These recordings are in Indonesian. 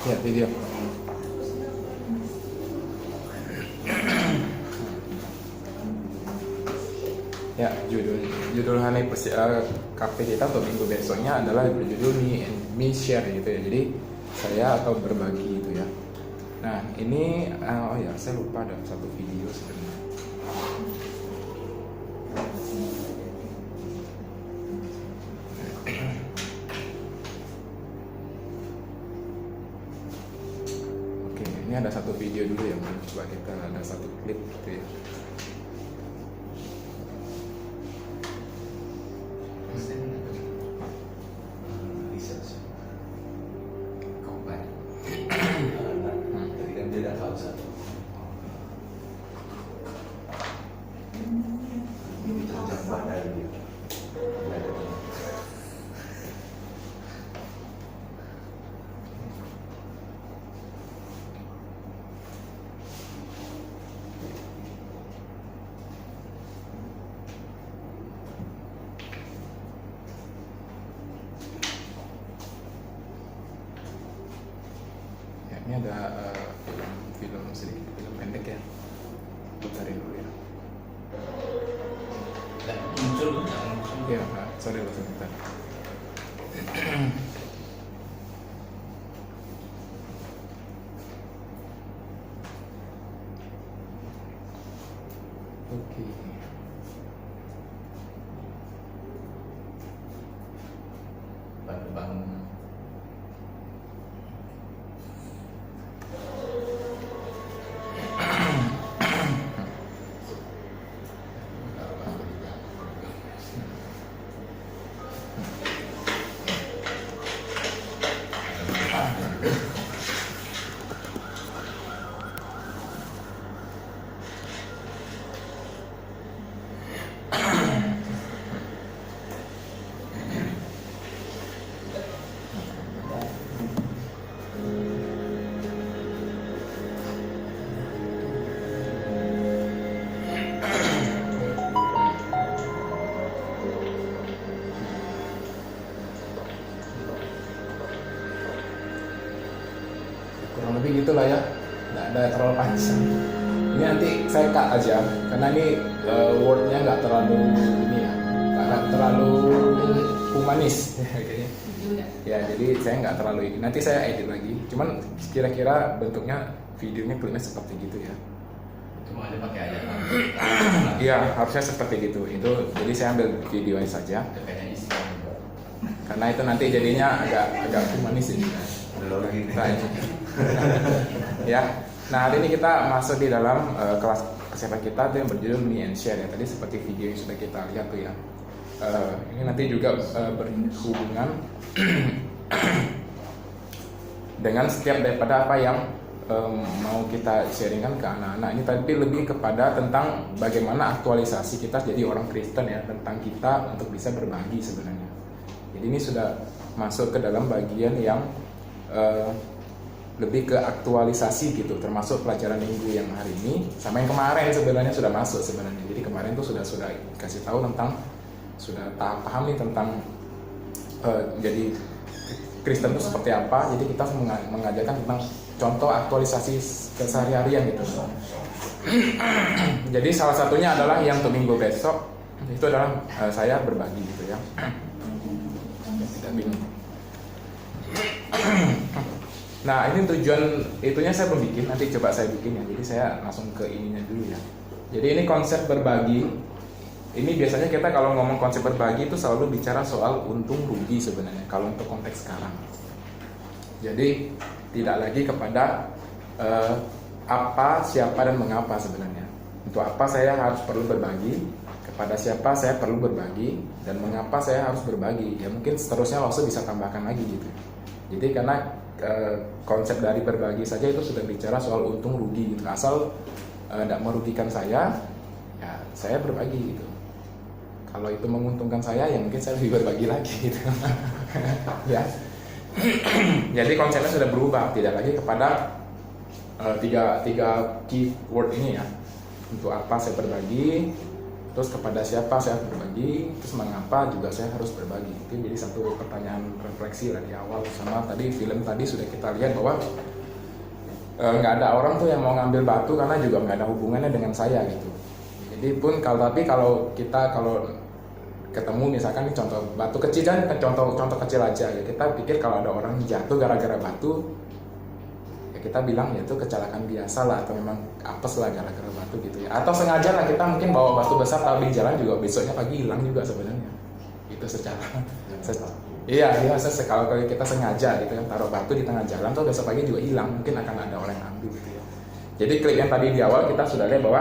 Ya, video. Ya, judul hari kafe kita untuk minggu besoknya adalah berjudul me share gitu ya. Jadi saya atau berbagi gitu ya. Nah ini oh ya, saya lupa ada satu video sebenarnya. Oke, ini ada satu video dulu ya, coba kita ada satu klip gitu ya. Ini ada film sedikit, film pendek ya, putarin dulu ya. Muncul Ya, sorry sebentar. Oke. Bangun. Kurang lebih gitulah ya, nggak ada terlalu panjang. Ini nanti saya cut aja karena ini wordnya nggak terlalu ini ya, nggak terlalu humanis kayaknya. Ya jadi saya nggak terlalu ini, nanti saya edit lagi. Cuman kira-kira bentuknya videonya klipnya seperti gitu ya. Cuma ada pakai aja. Iya harusnya seperti gitu. Itu jadi saya ambil videonya saja Kayaknya isi. karena itu nanti jadinya agak humanis ini. Ya, nah hari ini kita masuk di dalam kelas kesehatan kita tuh yang berjudul Me and Share ya. Tadi seperti video yang sudah kita lihat tuh ya. Ini nanti juga berhubungan dengan setiap daripada apa yang mau kita sharingkan ke anak-anak. Ini tapi lebih kepada tentang bagaimana aktualisasi kita jadi orang Kristen ya, tentang kita untuk bisa berbagi sebenarnya. Jadi ini sudah masuk ke dalam bagian yang lebih ke aktualisasi gitu, termasuk pelajaran minggu yang hari ini sama yang kemarin sebenarnya sudah masuk sebenarnya. Jadi kemarin tuh sudah kasih tahu tentang sudah paham nih tentang jadi Kristen itu seperti apa. Jadi kita mengajarkan tentang contoh aktualisasi keseharian gitu. Jadi salah satunya adalah yang untuk minggu besok itu adalah saya berbagi gitu ya. Tidak bingung. Nah ini tujuan itunya saya belum bikin, nanti coba saya bikin ya. Jadi saya langsung ke ininya dulu ya. Jadi ini konsep berbagi. Ini biasanya kita kalau ngomong konsep berbagi itu selalu bicara soal untung rugi sebenarnya kalau untuk konteks sekarang. Jadi tidak lagi kepada apa, siapa dan mengapa sebenarnya. Untuk apa saya harus perlu berbagi, kepada siapa saya perlu berbagi, dan mengapa saya harus berbagi. Ya mungkin seterusnya langsung bisa tambahkan lagi gitu. Jadi karena konsep dari berbagi saja itu sudah bicara soal untung rugi gitu. Asal tidak merugikan saya, ya saya berbagi gitu. Kalau itu menguntungkan saya, ya mungkin saya lebih berbagi lagi gitu. Ya. Jadi konsepnya sudah berubah, tidak lagi kepada tiga keyword ini ya. Untuk apa saya berbagi, Terus kepada siapa saya harus berbagi, terus mengapa juga saya harus berbagi. Itu jadi satu pertanyaan refleksi lah di awal. Sama tadi film tadi sudah kita lihat bahwa nggak ada orang tuh yang mau ngambil batu karena juga nggak ada hubungannya dengan saya gitu. Jadi pun kalau kita ketemu misalkan ini contoh batu kecil kan, contoh kecil aja ya, kita pikir kalau ada orang jatuh gara-gara batu, kita bilang ya itu kecelakaan biasa lah, atau memang apes lah gara-gara batu gitu ya, atau sengaja lah kita mungkin bawa batu besar taruh di jalan juga besoknya pagi hilang juga sebenarnya itu iya kalau kita sengaja gitu kan taruh batu di tengah jalan tuh besok pagi juga hilang, mungkin akan ada orang yang ambil gitu ya. Jadi klip yang tadi di awal kita sudah lihat bahwa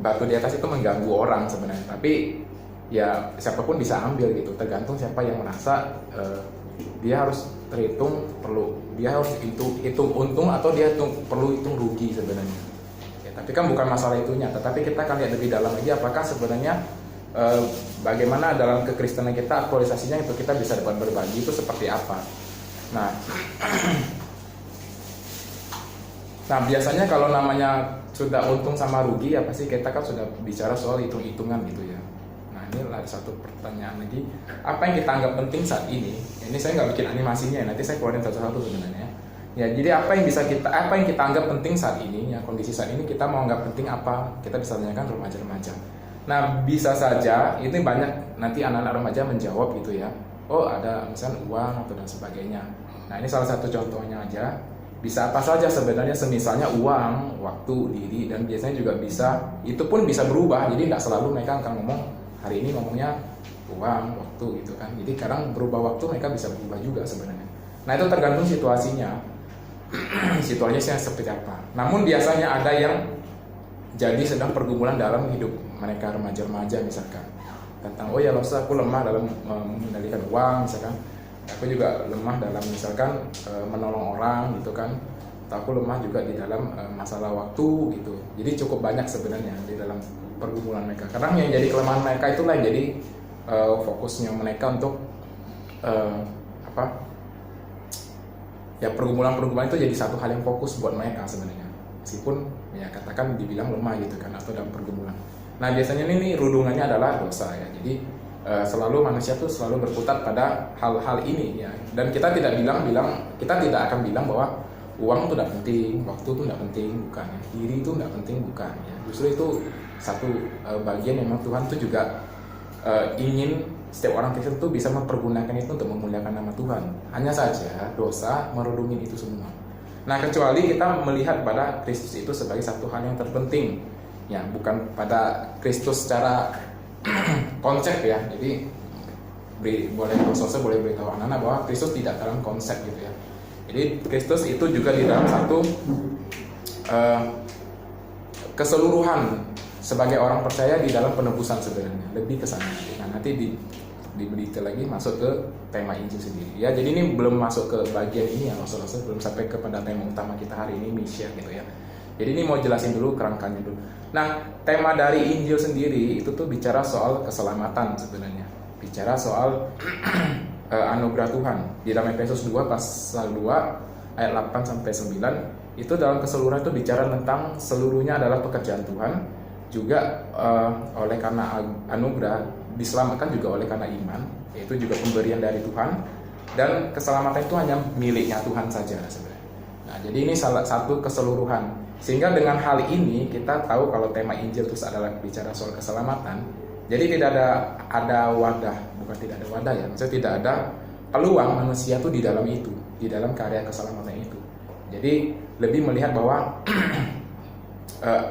batu di atas itu mengganggu orang sebenarnya, tapi ya siapapun bisa ambil gitu, tergantung siapa yang merasa dia harus dia harus hitung untung atau dia perlu hitung rugi sebenarnya ya, tapi kan bukan masalah itunya, tetapi kita akan lihat lebih dalam lagi apakah sebenarnya bagaimana dalam kekristenan kita aktualisasinya itu kita bisa dapat berbagi itu seperti apa. Nah biasanya kalau namanya sudah untung sama rugi ya pasti kita kan sudah bicara soal hitung-hitungan gitu ya. Ini ada satu pertanyaan lagi, apa yang kita anggap penting saat ini? Ini saya nggak bikin animasinya, nanti saya keluarin satu-satu sebenarnya. Ya, jadi apa yang kita anggap penting saat ini? Ya, kondisi saat ini kita mau anggap penting apa? Kita bisa tanyakan remaja-remaja. Nah, bisa saja ini banyak nanti anak-anak remaja menjawab gitu ya. Oh, ada misalnya uang atau dan sebagainya. Nah, ini salah satu contohnya aja. Bisa apa saja sebenarnya, semisalnya uang, waktu, diri, dan biasanya juga bisa. Itu pun bisa berubah. Jadi nggak selalu mereka akan ngomong. Hari ini ngomongnya uang, waktu gitu kan. Jadi kadang berubah waktu mereka bisa berubah juga sebenarnya. Nah itu tergantung situasinya. Situasinya seperti apa. Namun biasanya ada yang jadi sedang pergumulan dalam hidup mereka remaja-remaja misalkan. Tentang oh ya Losa aku lemah dalam mengendalikan uang misalkan. Aku juga lemah dalam misalkan menolong orang gitu kan. Atau aku lemah juga di dalam masalah waktu gitu. Jadi cukup banyak sebenarnya di dalam pergumulan mereka. Karena yang jadi kelemahan mereka itulah yang jadi fokusnya mereka untuk ya pergumulan itu jadi satu hal yang fokus buat mereka sebenarnya. Meskipun ya katakan dibilang lemah gitu kan atau dalam pergumulan. Nah biasanya ini rudungannya adalah dosa ya. Jadi selalu manusia tuh selalu berputar pada hal-hal ini ya. Dan kita tidak akan bilang bahwa uang itu tidak penting, waktu itu tidak penting, bukan ya. Diri itu tidak penting, bukan ya. Justru itu satu bagian yang memang Tuhan itu juga ingin setiap orang Kristen itu bisa mempergunakan itu untuk memuliakan nama Tuhan. Hanya saja dosa merudungin itu semua. Nah kecuali kita melihat pada Kristus itu sebagai satu hal yang terpenting, ya bukan pada Kristus secara konsep ya. Jadi boleh beritahu anak-anak bahwa Kristus tidak dalam konsep gitu ya. Jadi Kristus itu juga di dalam satu keseluruhan sebagai orang percaya di dalam penebusan sebenarnya, lebih ke sana. Nah, nanti detail lagi masuk ke tema Injil sendiri. Ya, jadi ini belum masuk ke bagian ini ya, Rasul-rasul belum sampai kepada tema utama kita hari ini, misi gitu ya. Jadi ini mau jelasin dulu kerangkanya dulu. Nah, tema dari Injil sendiri itu tuh bicara soal keselamatan sebenarnya. Bicara soal anugerah Tuhan. Di dalam Efesus 2 pasal 2 ayat 8 sampai 9 itu dalam keseluruhan itu bicara tentang seluruhnya adalah pekerjaan Tuhan. Juga oleh karena anugerah diselamatkan juga oleh karena iman, yaitu juga pemberian dari Tuhan, dan keselamatan itu hanya miliknya Tuhan saja sebenarnya. Nah, jadi ini salah satu keseluruhan. Sehingga dengan hal ini kita tahu kalau tema Injil itu adalah bicara soal keselamatan. Jadi tidak ada wadah, bukan tidak ada wadah ya, maksudnya tidak ada peluang manusia itu di dalam itu, di dalam karya keselamatan itu. Jadi lebih melihat bahwa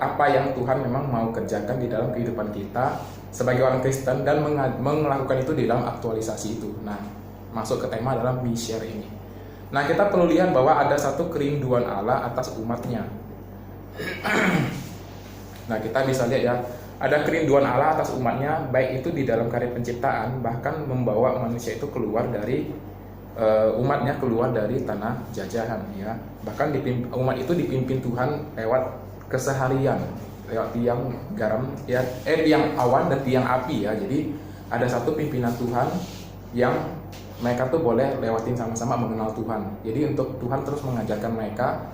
apa yang Tuhan memang mau kerjakan di dalam kehidupan kita sebagai orang Kristen dan melakukan itu di dalam aktualisasi itu. Nah, masuk ke tema dalam misi ini. Nah, kita perlu lihat bahwa ada satu kerinduan Allah atas umatnya. Nah, kita bisa lihat ya, ada kerinduan Allah atas umatnya, baik itu di dalam karya penciptaan, bahkan membawa manusia itu keluar dari umatnya keluar dari tanah jajahan ya. Bahkan umat itu dipimpin Tuhan lewat keseharian, lewat tiang garam ya, tiang awan dan tiang api ya. Jadi ada satu pimpinan Tuhan yang mereka tuh boleh lewatin sama-sama mengenal Tuhan. Jadi untuk Tuhan terus mengajarkan mereka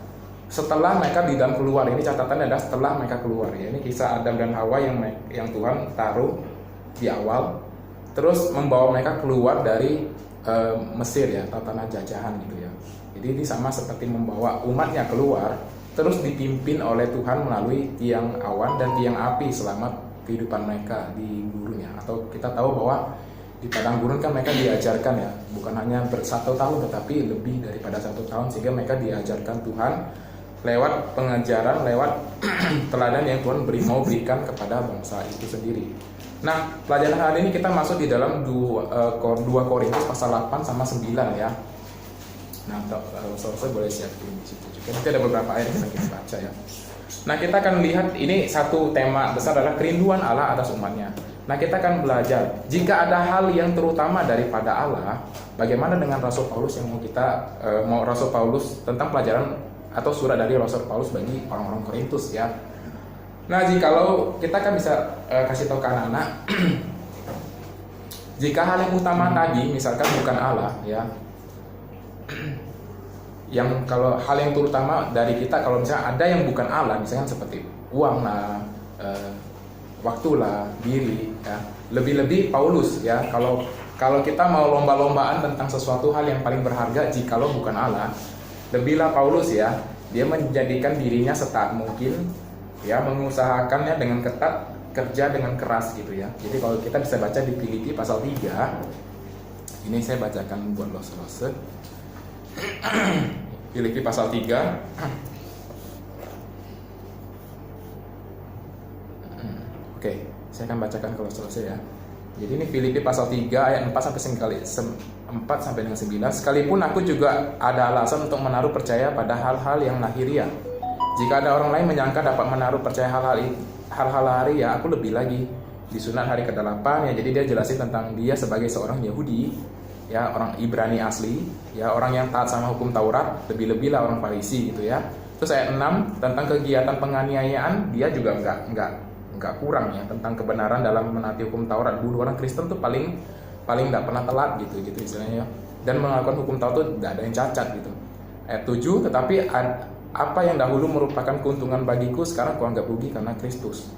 setelah mereka di dalam keluar. Ini catatannya adalah setelah mereka keluar ya. Ini kisah Adam dan Hawa yang Tuhan taruh di awal, terus membawa mereka keluar dari Mesir ya, atau tanah jajahan gitu ya. Jadi ini sama seperti membawa umatnya keluar, terus dipimpin oleh Tuhan melalui tiang awan dan tiang api selama kehidupan mereka di gurunnya. Atau kita tahu bahwa di padang gurun kan mereka diajarkan ya, bukan hanya bersatu tahun tetapi lebih daripada 1 tahun, sehingga mereka diajarkan Tuhan lewat pengajaran, lewat teladan yang Tuhan mau berikan kepada bangsa itu sendiri. Nah, pelajaran hari ini kita masuk di dalam 2 Korintus pasal 8 sama 9 ya. Nah, saudara boleh siapin di situ juga. Nanti ada beberapa ayat yang kita baca ya. Nah, kita akan lihat ini satu tema besar adalah kerinduan Allah atas umatnya. Nah, kita akan belajar jika ada hal yang terutama daripada Allah, bagaimana dengan Rasul Paulus yang mau Rasul Paulus tentang pelajaran atau surat dari Rasul Paulus bagi orang-orang Korintus ya. Nah, jikalau kita kan bisa kasih tahu ke anak-anak, jika hal yang utama tadi misalkan bukan Allah ya, yang kalau hal yang terutama dari kita, kalau misalnya ada yang bukan Allah, misalnya seperti uang lah, waktu lah, diri ya, lebih-lebih Paulus ya, kalau kita mau lomba-lombaan tentang sesuatu hal yang paling berharga jikalau bukan Allah, lebihlah Paulus ya, dia menjadikan dirinya setaat mungkin ya, mengusahakannya dengan ketat, kerja dengan keras gitu ya. Jadi kalau kita bisa baca di Filipi pasal 3, ini saya bacakan buat los-los. Filipi pasal 3. Oke, saya akan bacakan kalau selesai ya. Jadi ini Filipi pasal 3 ayat 4 sampai dengan 9. Sekalipun aku juga ada alasan untuk menaruh percaya pada hal-hal yang lahiriah. Jika ada orang lain menyangka dapat menaruh percaya hal-hal lahiriah, aku lebih lagi. Disunat hari ke-8 ya, jadi dia jelasin tentang dia sebagai seorang Yahudi ya, orang Ibrani asli ya, orang yang taat sama hukum Taurat, lebih-lebih lah orang Farisi gitu ya. Terus ayat 6 tentang kegiatan penganiayaan, dia juga enggak kurang ya, tentang kebenaran dalam menaati hukum Taurat. Dulu orang Kristen tuh paling enggak pernah telat gitu istilahnya, dan melakukan hukum Taurat tuh enggak ada yang cacat gitu. Ayat 7, tetapi apa yang dahulu merupakan keuntungan bagiku sekarang kuanggap rugi karena Kristus.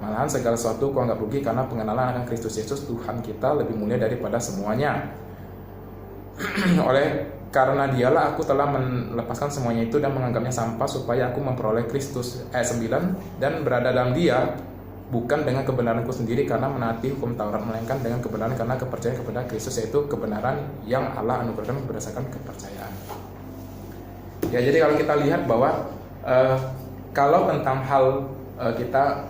Malahan segala sesuatu kuanggap rugi karena pengenalan akan Kristus Yesus Tuhan kita lebih mulia daripada semuanya. Karena dialah aku telah melepaskan semuanya itu dan menganggapnya sampah supaya aku memperoleh Kristus. Ayat 9, dan berada dalam dia bukan dengan kebenaranku sendiri karena menaati hukum Taurat, melainkan dengan kebenaran karena kepercayaan kepada Kristus, yaitu kebenaran yang Allah anugerahkan berdasarkan kepercayaan. Ya, jadi kalau kita lihat bahwa kalau tentang hal kita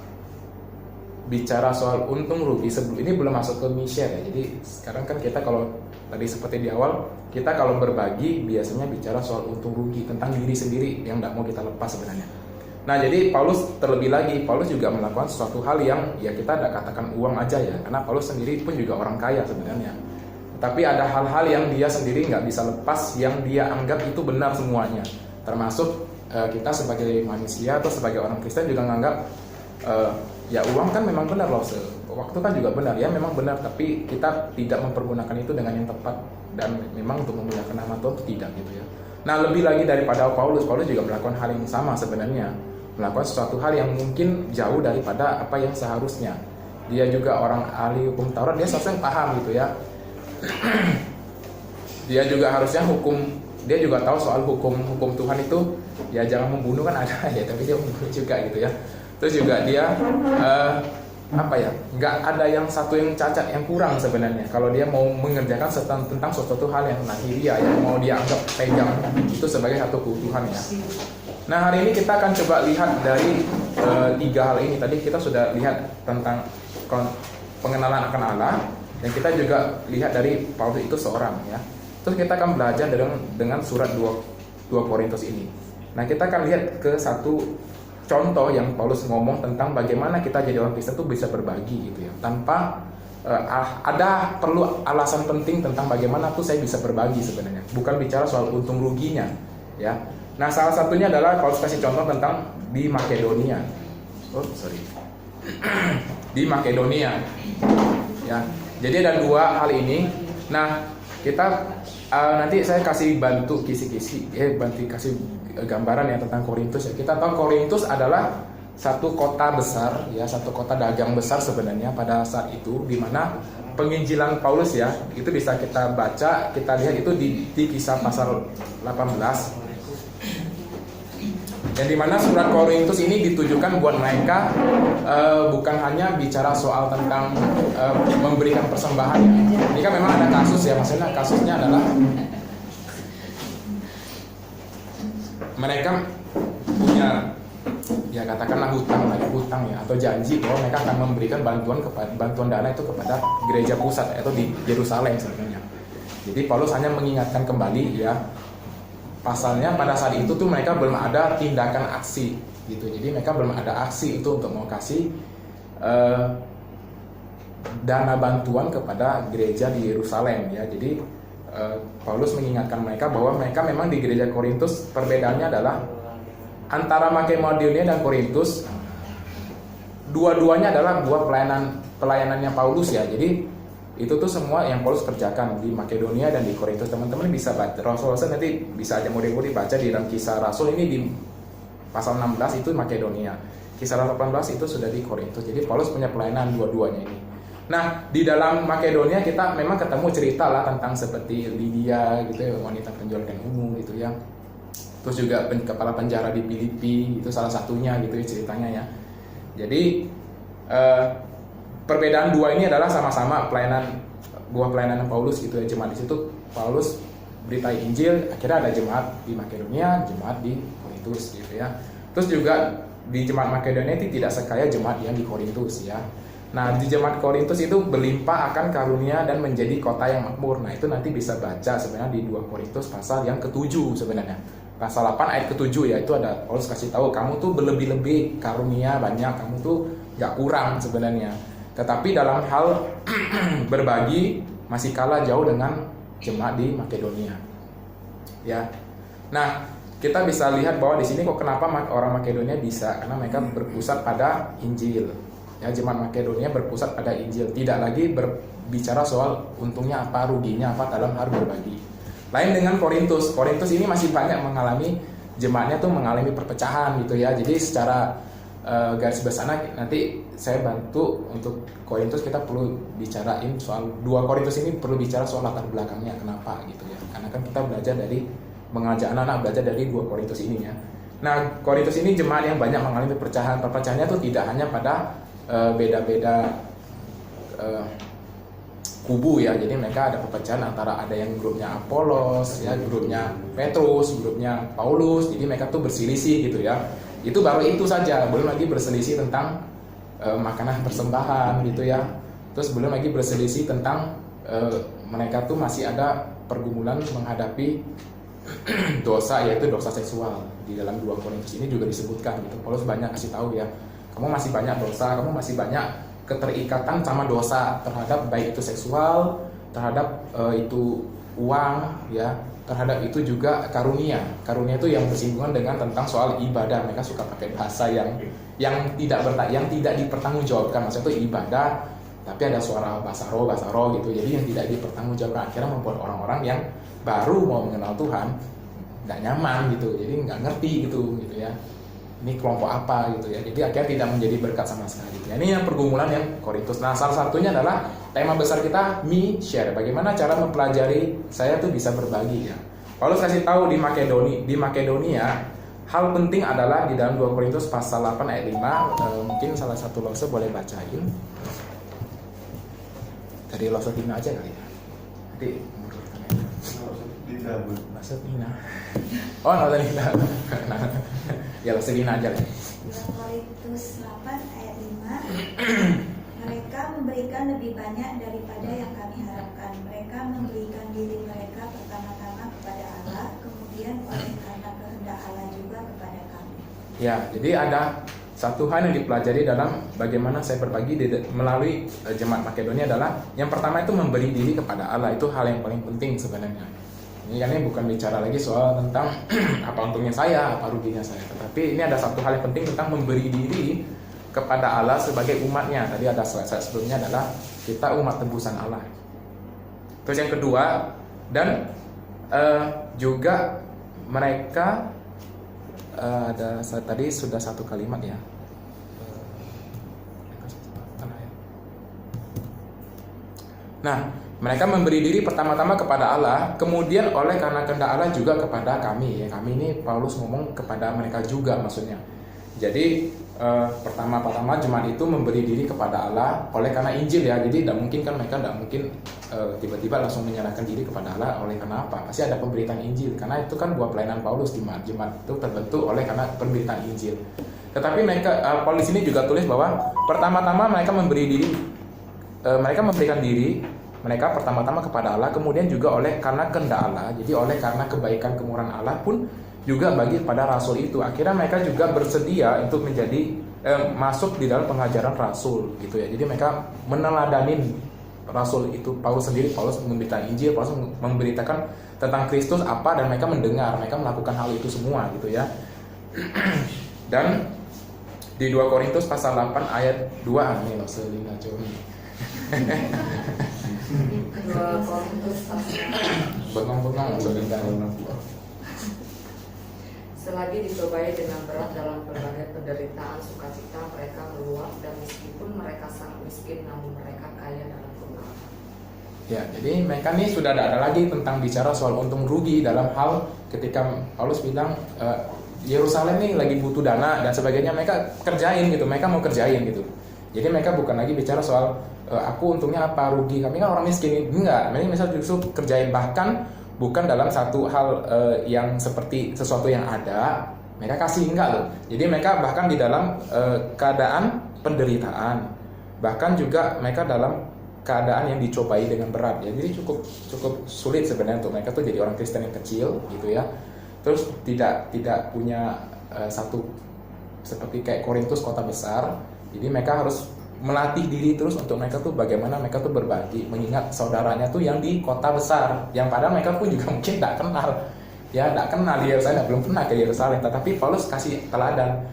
bicara soal untung rugi, ini belum masuk ke share ya. Jadi sekarang kan kita kalau tadi seperti di awal, kita kalau berbagi biasanya bicara soal untung rugi, tentang diri sendiri yang tidak mau kita lepas sebenarnya. Nah, jadi Paulus terlebih lagi, Paulus juga melakukan sesuatu hal yang ya kita tidak katakan uang aja ya, karena Paulus sendiri pun juga orang kaya sebenarnya. Tapi ada hal-hal yang dia sendiri nggak bisa lepas, yang dia anggap itu benar semuanya. Termasuk kita sebagai manusia atau sebagai orang Kristen juga menganggap ya uang kan memang benar loh, waktu kan juga benar ya, memang benar. Tapi kita tidak mempergunakan itu dengan yang tepat, dan memang untuk memuliakan nama Tuhan itu tidak gitu ya. Nah, lebih lagi daripada Paulus juga melakukan hal yang sama sebenarnya, melakukan sesuatu hal yang mungkin jauh daripada apa yang seharusnya. Dia juga orang ahli hukum Taurat, dia seharusnya paham gitu ya. Dia juga harusnya dia juga tahu soal hukum Tuhan itu ya, jangan membunuh kan ada ya, tapi dia membunuh juga gitu ya. Terus juga dia nggak ada yang satu yang cacat, yang kurang sebenarnya kalau dia mau mengerjakan tentang sesuatu hal yang lahiriah yang mau dia anggap pegang itu sebagai satu keutuhan ya. Nah, hari ini kita akan coba lihat dari 3 hal ini. Tadi kita sudah lihat tentang pengenalan akan Allah, dan kita juga lihat dari Paulus itu seorang ya. Terus kita akan belajar dengan surat 2 Korintus ini. Nah, kita akan lihat ke satu contoh yang Paulus ngomong tentang bagaimana kita jadi orang Kristen itu bisa berbagi gitu ya, tanpa ada perlu alasan penting tentang bagaimana tuh saya bisa berbagi sebenarnya, bukan bicara soal untung ruginya ya. Nah, salah satunya adalah Paulus kasih contoh tentang di Makedonia. Di Makedonia ya. Jadi ada 2 hal ini. Nah, kita nanti saya kasih bantu kisi-kisi, bantu kasih gambaran ya tentang Korintus ya. Kita tahu Korintus adalah satu kota besar ya, satu kota dagang besar sebenarnya pada saat itu, di mana penginjilan Paulus ya, itu bisa kita baca, kita lihat itu di Kisah pasal 18. Dan di mana surat Korintus ini ditujukan buat mereka, bukan hanya bicara soal tentang memberikan persembahan. Ini kan memang ada kasus ya, maksudnya kasusnya adalah mereka punya ya katakanlah hutang ya atau janji bahwa mereka akan memberikan bantuan dana itu kepada gereja pusat atau di Yerusalem sebenarnya. Jadi Paulus hanya mengingatkan kembali ya, pasalnya pada saat itu tuh mereka belum ada tindakan aksi gitu. Jadi mereka belum ada aksi itu untuk mau kasih dana bantuan kepada gereja di Yerusalem ya. Jadi Paulus mengingatkan mereka bahwa mereka memang di gereja Korintus perbedaannya adalah antara Makedonia dan Korintus, dua-duanya adalah buah pelayanannya Paulus ya. Jadi itu tuh semua yang Paulus kerjakan di Makedonia dan di Korintus. Teman-teman bisa baca Rasul-Rasul, nanti bisa aja mudah-mudah baca di dalam Kisah Rasul ini di pasal 16 itu Makedonia, Kisah Rasul 18 itu sudah di Korintus. Jadi Paulus punya pelayanan dua-duanya ini. Nah di dalam Makedonia kita memang ketemu cerita lah tentang seperti Lydia gitu ya, wanita penjual kain ungu gitu ya. Terus juga kepala penjara di Filipi itu salah satunya gitu ya ceritanya ya. Jadi perbedaan dua ini adalah sama-sama buah pelayanan Paulus gitu ya. Jemaat di situ Paulus beritai Injil, akhirnya ada jemaat di Makedonia, jemaat di Korintus gitu ya. Terus juga di jemaat Makedonia itu tidak sekaya jemaat yang di Korintus ya. Nah di jemaat Korintus itu berlimpah akan karunia dan menjadi kota yang makmur. Nah itu nanti bisa baca sebenarnya di 2 Korintus pasal yang ke-7 sebenarnya. Pasal 8 ayat ke-7 ya, itu ada Paulus kasih tahu kamu tuh berlebih-lebih karunia banyak, kamu tuh gak kurang sebenarnya. Tetapi dalam hal berbagi masih kalah jauh dengan jemaat di Makedonia. Ya. Nah, kita bisa lihat bahwa di sini kok kenapa orang Makedonia bisa, karena mereka berpusat pada Injil. Ya, jemaat Makedonia berpusat pada Injil, tidak lagi berbicara soal untungnya apa, ruginya apa dalam hal berbagi. Lain dengan Korintus. Korintus ini masih banyak mengalami, jemaatnya tuh mengalami perpecahan gitu ya. Jadi secara garis besar nanti saya bantu untuk Korintus, kita perlu bicarain soal 2 Korintus ini, perlu bicara soal latar belakangnya kenapa gitu ya. Karena kan kita belajar dari mengajak anak-anak belajar dari 2 Korintus ini ya. Nah, Korintus ini jemaat yang banyak mengalami perpecahan. Perpecahannya tuh tidak hanya pada beda-beda kubu ya. Jadi mereka ada perpecahan antara ada yang grupnya Apolos ya, grupnya Petrus, grupnya Paulus. Jadi mereka tuh berselisih gitu ya. Itu baru itu saja, belum lagi berselisih tentang makanan persembahan gitu ya. Terus belum lagi berselisih tentang mereka tuh masih ada pergumulan menghadapi dosa, yaitu dosa seksual. Di dalam 2 Korintus ini juga disebutkan gitu. Paulus banyak kasih tahu ya, kamu masih banyak dosa, kamu masih banyak keterikatan sama dosa, terhadap baik itu seksual, terhadap itu uang ya, terhadap itu juga karunia. Karunia itu yang bersinggungan dengan tentang soal ibadah. Mereka suka pakai bahasa yang tidak dipertanggungjawabkan. Maksudnya itu ibadah tapi ada suara bahasa roh gitu. Jadi yang tidak dipertanggungjawabkan akhirnya membuat orang-orang yang baru mau mengenal Tuhan nggak nyaman gitu. Jadi nggak ngerti gitu ya. Ini kelompok apa gitu ya. Jadi akhirnya tidak menjadi berkat sama sekali gitu ya. Ini yang pergumulan yang Korintus. Nah, salah satunya adalah tema besar kita, me share. Bagaimana cara mempelajari saya tuh bisa berbagi ya. Paulus kasih tahu di Makedonia, hal penting adalah di dalam 2 Korintus pasal 8 ayat 5. Mungkin salah satu lose boleh bacain. Dari lose Tina aja kali ya. Nanti lose Tina. Oh, lose Tina. Ya lose Tina aja lah. 2 Korintus 8 ayat 5. Mereka memberikan lebih banyak daripada yang kami harapkan. Mereka memberikan diri mereka pertama-tama kepada Allah, kemudian oleh karena kehendak Allah juga kepada kami. Ya, jadi ada satu hal yang dipelajari dalam bagaimana saya berbagi melalui jemaat Makedonia adalah yang pertama itu memberi diri kepada Allah. Itu hal yang paling penting sebenarnya. Ini bukan bicara lagi soal tentang apa untungnya saya, apa ruginya saya, tetapi ini ada satu hal yang penting tentang memberi diri kepada Allah sebagai umatnya. Tadi ada slide sebelumnya adalah kita umat tebusan Allah. Terus yang kedua, Dan juga mereka tadi sudah satu kalimat ya. Nah, mereka memberi diri pertama-tama kepada Allah, kemudian oleh karena kehendak Allah juga kepada kami. Ya, kami ini Paulus ngomong kepada mereka juga maksudnya. Jadi pertama-tama jemaat itu memberi diri kepada Allah oleh karena Injil ya. Jadi tidak mungkin kan mereka tidak mungkin tiba-tiba langsung menyerahkan diri kepada Allah oleh karena apa? Pasti ada pemberitaan Injil. Karena itu kan buah pelayanan Paulus di jemaat itu terbentuk oleh karena pemberitaan Injil. Tetapi mereka Paulus ini juga tulis bahwa pertama-tama mereka memberi diri, mereka memberikan diri mereka pertama-tama kepada Allah, kemudian juga oleh karena kehendak Allah. Jadi oleh karena kebaikan kemurahan Allah pun juga bagi pada rasul itu. Akhirnya mereka juga bersedia untuk menjadi masuk di dalam pengajaran rasul gitu ya. Jadi mereka meneladanin rasul itu. Paulus sendiri, Paulus memberitakan Injil, Paulus memberitakan tentang Kristus apa, dan mereka mendengar, mereka melakukan hal itu semua gitu ya. Dan di 2 Korintus pasal 8 ayat 2 nih loh Selina Joni. 2 Korintus pasal Bengang-bengang Selina. selagi dicobai dengan berat dalam berbagai penderitaan sukacita mereka meluap, dan meskipun mereka sangat miskin namun mereka kaya dalam kemurahan. Ya, jadi mereka nih sudah tidak ada lagi tentang bicara soal untung rugi dalam hal ketika Paulus bilang Yerusalem nih lagi butuh dana dan sebagainya, mereka kerjain gitu, mereka mau kerjain gitu. Jadi mereka bukan lagi bicara soal aku untungnya apa, rugi, kami kan orang miskin, enggak. Mereka misal justru kerjain, bahkan bukan dalam satu hal yang seperti sesuatu yang ada, mereka kasih, enggak loh. Jadi mereka bahkan di dalam keadaan penderitaan, bahkan juga mereka dalam keadaan yang dicobai dengan berat ya. Jadi cukup sulit sebenarnya untuk mereka tuh jadi orang Kristen yang kecil gitu ya. Terus tidak punya satu seperti kayak Korintus kota besar. Jadi mereka harus melatih diri terus untuk mereka tuh bagaimana mereka tuh berbagi, mengingat saudaranya tuh yang di kota besar, yang padahal mereka pun juga mungkin tidak kenal ya, tidak kenal di Yerusalem, belum pernah ke Yerusalem, tetapi Paulus kasih teladan.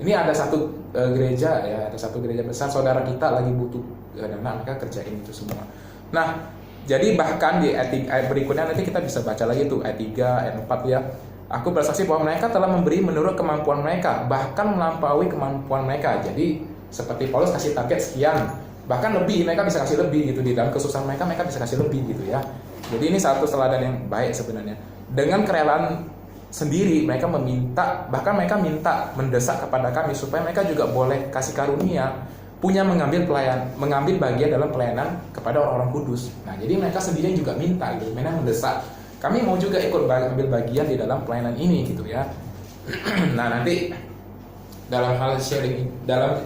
Ini ada satu gereja ya, ada satu gereja besar, saudara kita lagi butuh dana, mereka kerjain itu semua. Nah, jadi bahkan di ayat berikutnya nanti kita bisa baca lagi tuh ayat 3, ayat 4 ya. Aku bersaksi bahwa mereka telah memberi menurut kemampuan mereka, bahkan melampaui kemampuan mereka. Jadi seperti Paulus kasih target sekian, bahkan lebih, mereka bisa kasih lebih gitu. Di dalam kesusahan mereka bisa kasih lebih gitu ya. Jadi ini satu teladan yang baik sebenarnya. Dengan kerelaan sendiri mereka meminta, bahkan mereka minta mendesak kepada kami supaya mereka juga boleh kasih karunia, punya mengambil bagian dalam pelayanan kepada orang-orang kudus. Nah, jadi mereka sendiri juga minta gitu, mereka mendesak, kami mau juga ikut ambil bagian di dalam pelayanan ini gitu ya. Nah, nanti dalam hal sharing, dalam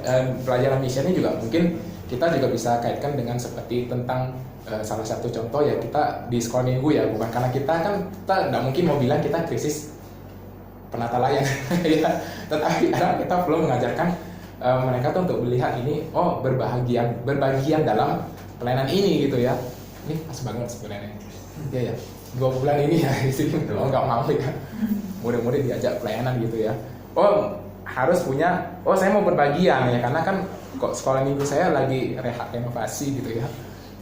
pelajaran misinya juga mungkin kita juga bisa kaitkan dengan seperti tentang salah satu contoh ya, kita di sekolah minggu ya, bukan karena kita tidak mungkin mau bilang kita krisis penata layan ya, tetapi karena kita perlu mengajarkan mereka tuh untuk melihat ini, oh berbagian dalam pelayanan ini gitu ya. Ini pas banget sebenarnya ya 2 bulan ini ya di sini nggak mau ya, murid-murid diajak pelayanan gitu ya. Oh, harus punya, saya mau berbagian ya, karena kan kok sekolah minggu saya lagi renovasi gitu ya,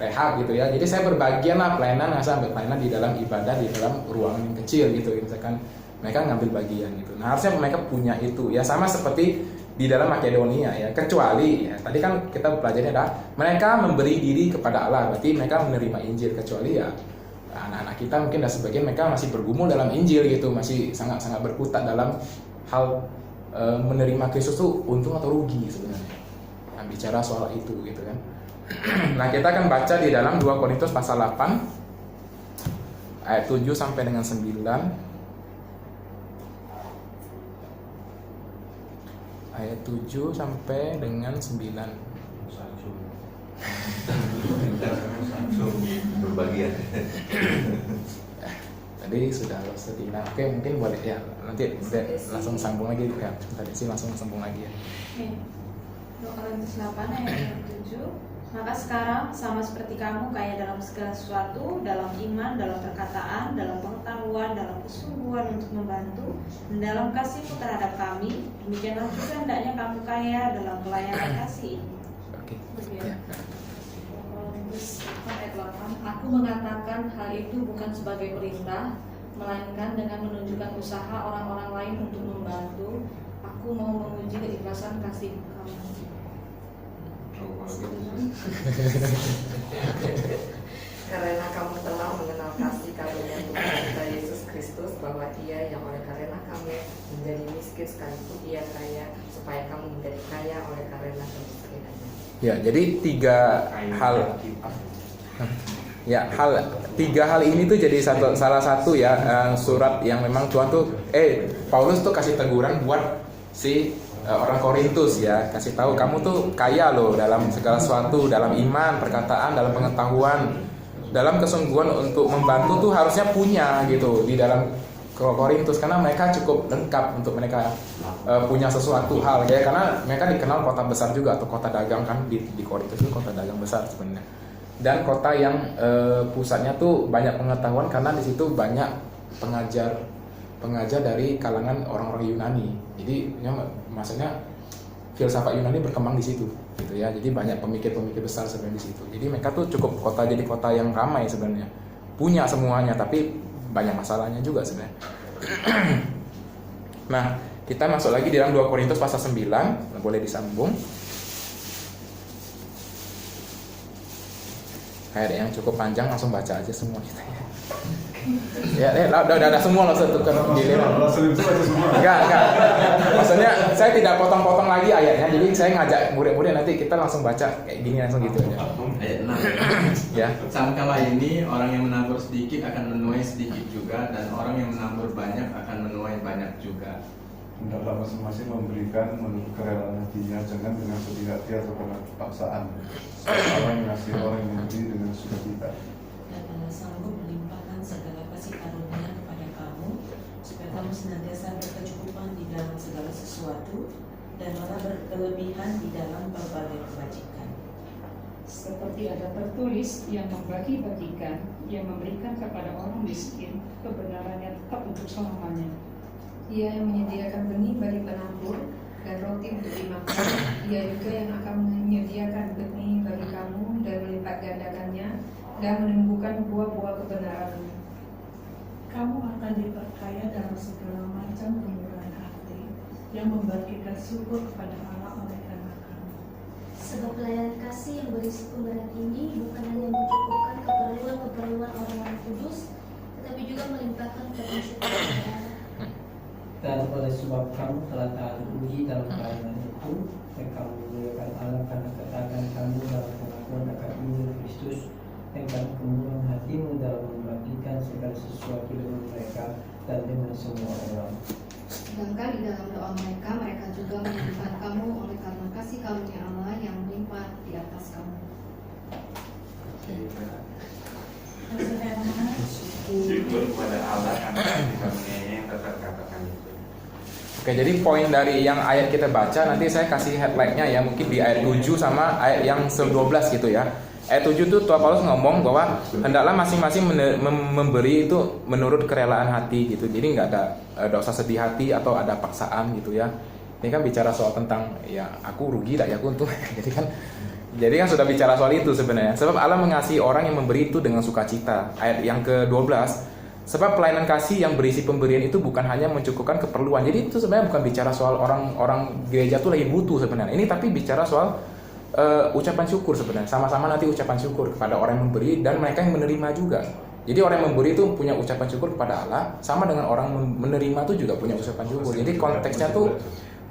rehab gitu ya. Jadi saya berbagian lah pelayanan, nggak sampai pelayanan di dalam ibadah, di dalam ruangan yang kecil gitu, misalkan mereka ngambil bagian gitu. Nah, harusnya mereka punya itu ya, sama seperti di dalam Makedonia ya. Kecuali ya, tadi kan kita belajarnya adalah mereka memberi diri kepada Allah, berarti mereka menerima Injil. Kecuali ya anak-anak kita mungkin dan sebagian mereka masih bergumul dalam Injil gitu, masih sangat-sangat berkutat dalam hal menerima Kristus tuh untung atau rugi sebenarnya. Nah, bicara soal itu gitu kan. Nah, kita akan baca di dalam 2 Korintus pasal 8 ayat 7 sampai dengan 9. Ayat 7 sampai dengan 9. Berbagian. Tadi sudah Sedina. Oke, mungkin boleh ya. Nanti langsung sambung lagi ya. Tadi sih langsung sambung lagi ya. 2 Korintus 8 ayat 7. Maka sekarang sama seperti kamu kaya dalam segala sesuatu, dalam iman, dalam perkataan, dalam pengetahuan, dalam kesungguhan untuk membantu, dan dalam kasihmu terhadap kami, demikianlah juga hendaknya kamu kaya dalam pelayanan kasih ini. Oke. Ya. 2 Korintus 8 ayat 8. Aku mengatakan hal itu bukan sebagai perintah, melainkan dengan menunjukkan usaha orang-orang lain untuk membantu. Aku mau menguji keikhlasan kasih kamu. Karena kamu telah mengenal kasih karunia Tuhan kita Yesus Kristus, bahwa Ia yang oleh karena kamu menjadi miskin sekalipun Ia kaya, supaya kamu menjadi kaya oleh karena kemiskinannya. Ya, jadi tiga hal ini tuh jadi salah satu ya surat yang memang Tuhan tuh Paulus tuh kasih teguran buat si orang Korintus ya, kasih tahu kamu tuh kaya loh dalam segala sesuatu, dalam iman, perkataan, dalam pengetahuan, dalam kesungguhan untuk membantu tuh harusnya punya gitu di dalam Korintus, karena mereka cukup lengkap untuk mereka punya sesuatu hal ya, karena mereka dikenal kota besar juga atau kota dagang kan, di Korintus itu kota dagang besar sebenarnya, dan kota yang pusatnya tuh banyak pengetahuan karena di situ banyak pengajar dari kalangan orang-orang Yunani. Jadi ya, maksudnya filsafat Yunani berkembang di situ gitu ya. Jadi banyak pemikir-pemikir besar sebenarnya di situ. Jadi mereka tuh cukup jadi kota yang ramai sebenarnya. Punya semuanya tapi banyak masalahnya juga sebenarnya. Nah, kita masuk lagi di dalam 2 Korintus pasal 9, boleh disambung. Ayat yang cukup panjang, langsung baca aja semua kita ya. Udah semua langsung tukar giliran. Enggak. Maksudnya saya tidak potong-potong lagi ayatnya. Jadi saya ngajak murid-murid nanti kita langsung baca kayak gini langsung gitu aja. Ayat 6. Ya. Sangkala ini orang yang menabur sedikit akan menuai sedikit juga, dan orang yang menabur banyak akan menuai banyak juga. Hendaklah masing-masing memberikan menurut kerelaan hatinya, jangan dengan sedih hati atau karena paksaan. Orang yang mengasihi orang yang memberi dengan sukacita. Dan Allah sanggup melimpahkan segala kasih karunia kepada kamu, supaya kamu senantiasa berkecukupan di dalam segala sesuatu, dan malah berkelebihan di dalam berbagai kebajikan. Seperti ada tertulis, yang membagi-bagikan, yang memberikan kepada orang miskin, kebenarannya tetap untuk selamanya. Ia yang menyediakan benih bagi penabur dan roti untuk dimakan. Ia juga yang akan menyediakan benih bagi kamu dan melipat gandakannya dan menumbuhkan buah-buah kebenaran. Kamu akan diperkaya dalam segala macam kemurahan hati, yang membagikan syukur kepada Allah oleh karena kamu. Sebab pelayanan kasih yang berisi pemberian ini bukan hanya mencukupkan keperluan orang-orang kudus, tetapi juga melimpahkan syukur kepada Allah. Dan oleh sebab kamu telah tahan uji dalam pelayanan itu, dan kamu memuliakan Allah karena ketaatan kamu dalam pengakuan akan Injil Kristus, dan karena kemurahan hatimu dalam membagikan segala sesuatu dengan mereka dan dengan semua orang. Sedangkan di dalam doa mereka juga menyembuhkan kamu oleh karena kasih karunia Allah yang melimpah di atas kamu. Syukur kepada Allah karena karunia-Nya yang terkatakan itu. Oke, jadi poin dari yang ayat kita baca nanti saya kasih headline-nya ya, mungkin di ayat 7 sama ayat yang 12 gitu ya. Ayat 7 itu Tuhan Paulus ngomong bahwa hendaklah masing-masing memberi itu menurut kerelaan hati gitu. Jadi nggak ada usah sedih hati atau ada paksaan gitu ya. Ini kan bicara soal tentang ya aku rugi tak ya aku untung. Jadi kan sudah bicara soal itu sebenarnya. Sebab Allah mengasihi orang yang memberi itu dengan sukacita. Ayat yang ke-12. Sebab pelayanan kasih yang berisi pemberian itu bukan hanya mencukupkan keperluan. Jadi itu sebenarnya bukan bicara soal orang gereja tuh lagi butuh sebenarnya. Ini tapi bicara soal ucapan syukur sebenarnya. Sama-sama nanti ucapan syukur kepada orang yang memberi dan mereka yang menerima juga. Jadi orang yang memberi itu punya ucapan syukur kepada Allah, sama dengan orang menerima itu juga punya ucapan syukur. Jadi konteksnya tuh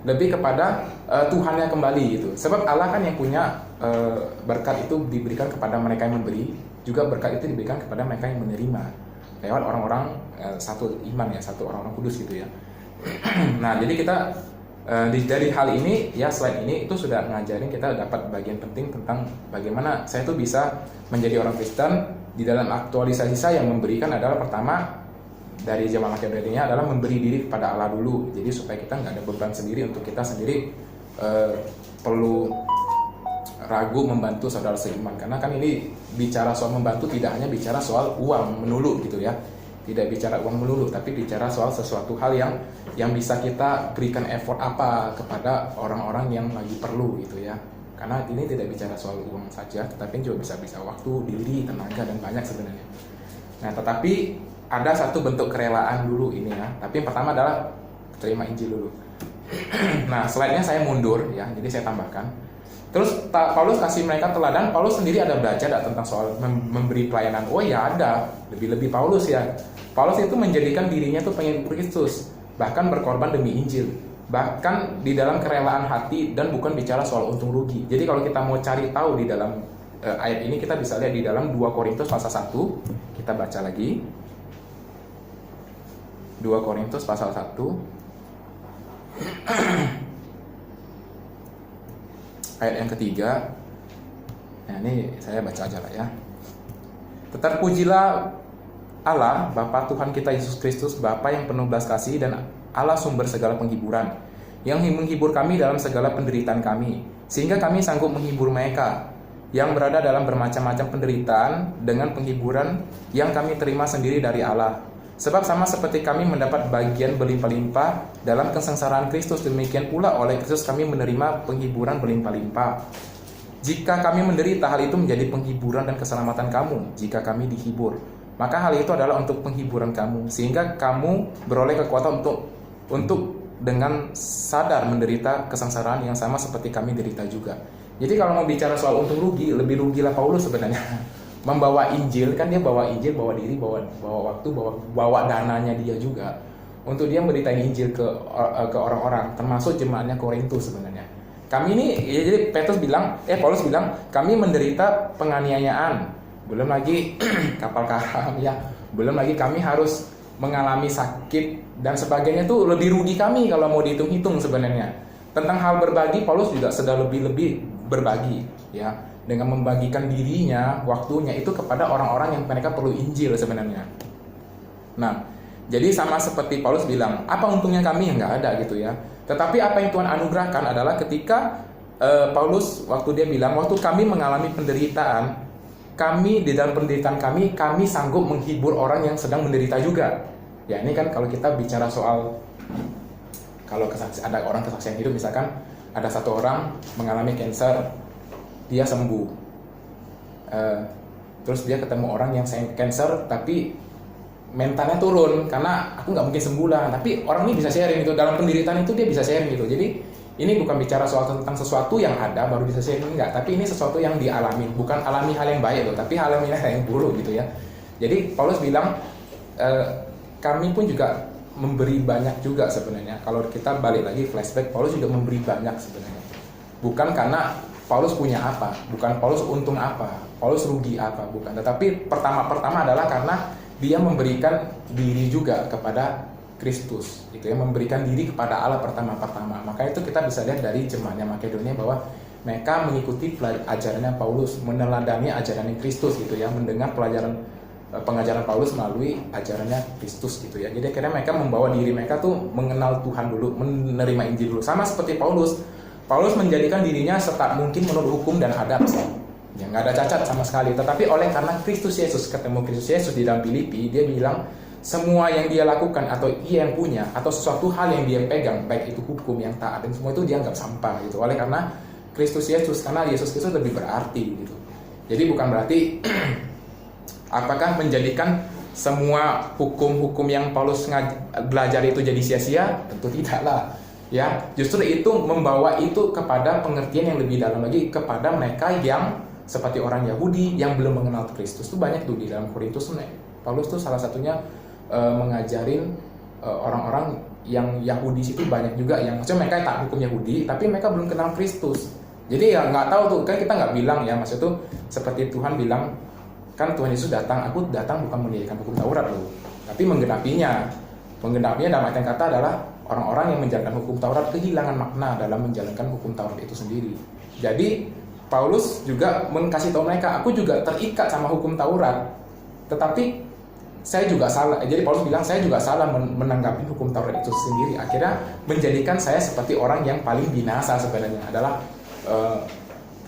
lebih kepada Tuhan yang kembali gitu. Sebab Allah kan yang punya berkat itu diberikan kepada mereka yang memberi, juga berkat itu diberikan kepada mereka yang menerima. Lewat orang-orang satu iman ya, satu orang-orang kudus gitu ya. Nah, jadi kita dari hal ini ya, slide ini itu sudah ngajarin kita dapat bagian penting tentang bagaimana saya tuh bisa menjadi orang Kristen. Di dalam aktualisasi saya yang memberikan adalah pertama dari zaman akhir-akhirnya adalah memberi diri kepada Allah dulu. Jadi supaya kita nggak ada beban sendiri untuk kita sendiri perlu ragu membantu saudara seiman, karena kan ini bicara soal membantu tidak hanya bicara soal uang melulu gitu ya, tidak bicara uang melulu, tapi bicara soal sesuatu hal yang bisa kita berikan effort apa kepada orang-orang yang lagi perlu gitu ya. Karena ini tidak bicara soal uang saja, tetapi juga bisa waktu, diri, tenaga, dan banyak sebenarnya. Nah, tetapi ada satu bentuk kerelaan dulu ini ya. Tapi yang pertama adalah terima Injil dulu. Nah, slide-nya saya mundur ya, jadi saya tambahkan. Terus Paulus kasih mereka teladan. Paulus sendiri ada belajar tentang soal memberi pelayanan. Oh ya ada, lebih-lebih Paulus ya. Paulus itu menjadikan dirinya tuh pengikut Kristus, bahkan berkorban demi Injil, bahkan di dalam kerelaan hati dan bukan bicara soal untung rugi. Jadi kalau kita mau cari tahu di dalam ayat ini, kita bisa lihat di dalam 2 Korintus pasal 1. Kita baca lagi 2 Korintus pasal 1 ayat yang ketiga. Nah, ini saya baca aja lah ya. Terpujilah Allah, Bapa Tuhan kita Yesus Kristus, Bapa yang penuh belas kasih dan Allah sumber segala penghiburan, yang menghibur kami dalam segala penderitaan kami, sehingga kami sanggup menghibur mereka yang berada dalam bermacam-macam penderitaan dengan penghiburan yang kami terima sendiri dari Allah. Sebab sama seperti kami mendapat bagian berlimpah-limpah dalam kesengsaraan Kristus, demikian pula oleh Kristus kami menerima penghiburan berlimpah-limpah. Jika kami menderita, hal itu menjadi penghiburan dan keselamatan kamu. Jika kami dihibur, maka hal itu adalah untuk penghiburan kamu, sehingga kamu beroleh kekuatan untuk dengan sadar menderita kesengsaraan yang sama seperti kami derita juga. Jadi kalau mau bicara soal untung rugi, lebih rugilah Paulus sebenarnya. Membawa Injil, kan dia bawa Injil, bawa diri, bawa waktu, bawa dananya dia juga untuk dia memberitain Injil ke orang-orang, termasuk jemaatnya Korintus sebenarnya. Kami ini, ya, jadi Paulus bilang, kami menderita penganiayaan, belum lagi kapal karam ya, belum lagi kami harus mengalami sakit dan sebagainya, itu lebih rugi kami kalau mau dihitung-hitung sebenarnya. Tentang hal berbagi, Paulus juga sudah lebih berbagi ya, dengan membagikan dirinya, waktunya itu kepada orang-orang yang mereka perlu Injil sebenarnya. Nah, jadi sama seperti Paulus bilang, apa untungnya kami? Nggak ada gitu ya. Tetapi apa yang Tuhan anugerahkan adalah ketika Paulus waktu dia bilang, waktu kami mengalami penderitaan, kami di dalam penderitaan kami sanggup menghibur orang yang sedang menderita juga. Ya ini kan kalau kita bicara soal, kalau ada orang kesaksian hidup, misalkan ada satu orang mengalami cancer, dia sembuh, terus dia ketemu orang yang cancer tapi mentalnya turun, karena aku nggak mungkin sembuh lah, tapi orang ini bisa sharing gitu, dalam penderitaan itu dia bisa sharing gitu. Jadi ini bukan bicara soal tentang sesuatu yang ada baru bisa sharing, enggak, tapi ini sesuatu yang dialami, bukan alami hal yang baik loh, tapi alami hal yang buruk gitu ya. Jadi Paulus bilang, kami pun juga memberi banyak juga sebenarnya. Kalau kita balik lagi flashback, Paulus juga memberi banyak sebenarnya, bukan karena Paulus punya apa, bukan Paulus untung apa, Paulus rugi apa, bukan. Tetapi pertama adalah karena dia memberikan diri juga kepada Kristus, itu ya, memberikan diri kepada Allah pertama. Maka itu kita bisa lihat dari jemaatnya Makedonia bahwa mereka mengikuti ajarannya Paulus, meneladani ajarannya Kristus gitu ya, mendengar pengajaran Paulus melalui ajarannya Kristus gitu ya. Jadi akhirnya mereka membawa diri mereka tuh mengenal Tuhan dulu, menerima Injil dulu. Sama seperti Paulus menjadikan dirinya setak mungkin menurut hukum dan adab, ya nggak ada cacat sama sekali. Tetapi oleh karena Kristus Yesus, ketemu Kristus Yesus di dalam Filipi, dia bilang semua yang dia lakukan atau ia yang punya atau sesuatu hal yang dia pegang, baik itu hukum yang taat dan semua itu dia anggap sampah gitu. Oleh karena Kristus Yesus, karena Yesus Kristus lebih berarti gitu. Jadi bukan berarti apakah menjadikan semua hukum-hukum yang Paulus belajar itu jadi sia-sia? Tentu tidak lah. Ya, justru itu membawa itu kepada pengertian yang lebih dalam lagi kepada mereka yang seperti orang Yahudi yang belum mengenal Kristus. Itu banyak tuh di dalam Korintus. Paulus tuh salah satunya mengajarin orang-orang yang Yahudi situ banyak juga yang maksudnya mereka tak hukum Yahudi tapi mereka belum kenal Kristus. Jadi ya nggak tahu tuh, kan kita nggak bilang ya, maksud tuh seperti Tuhan bilang, kan Tuhan Yesus datang, aku datang bukan mendirikan hukum Taurat loh, tapi menggenapinya dalam artian kata adalah orang-orang yang menjalankan hukum Taurat kehilangan makna dalam menjalankan hukum Taurat itu sendiri. Jadi Paulus juga mengkasih tahu mereka, aku juga terikat sama hukum Taurat, tetapi saya juga salah. Jadi Paulus bilang saya juga salah menanggapi hukum Taurat itu sendiri. Akhirnya menjadikan saya seperti orang yang paling binasa sebenarnya adalah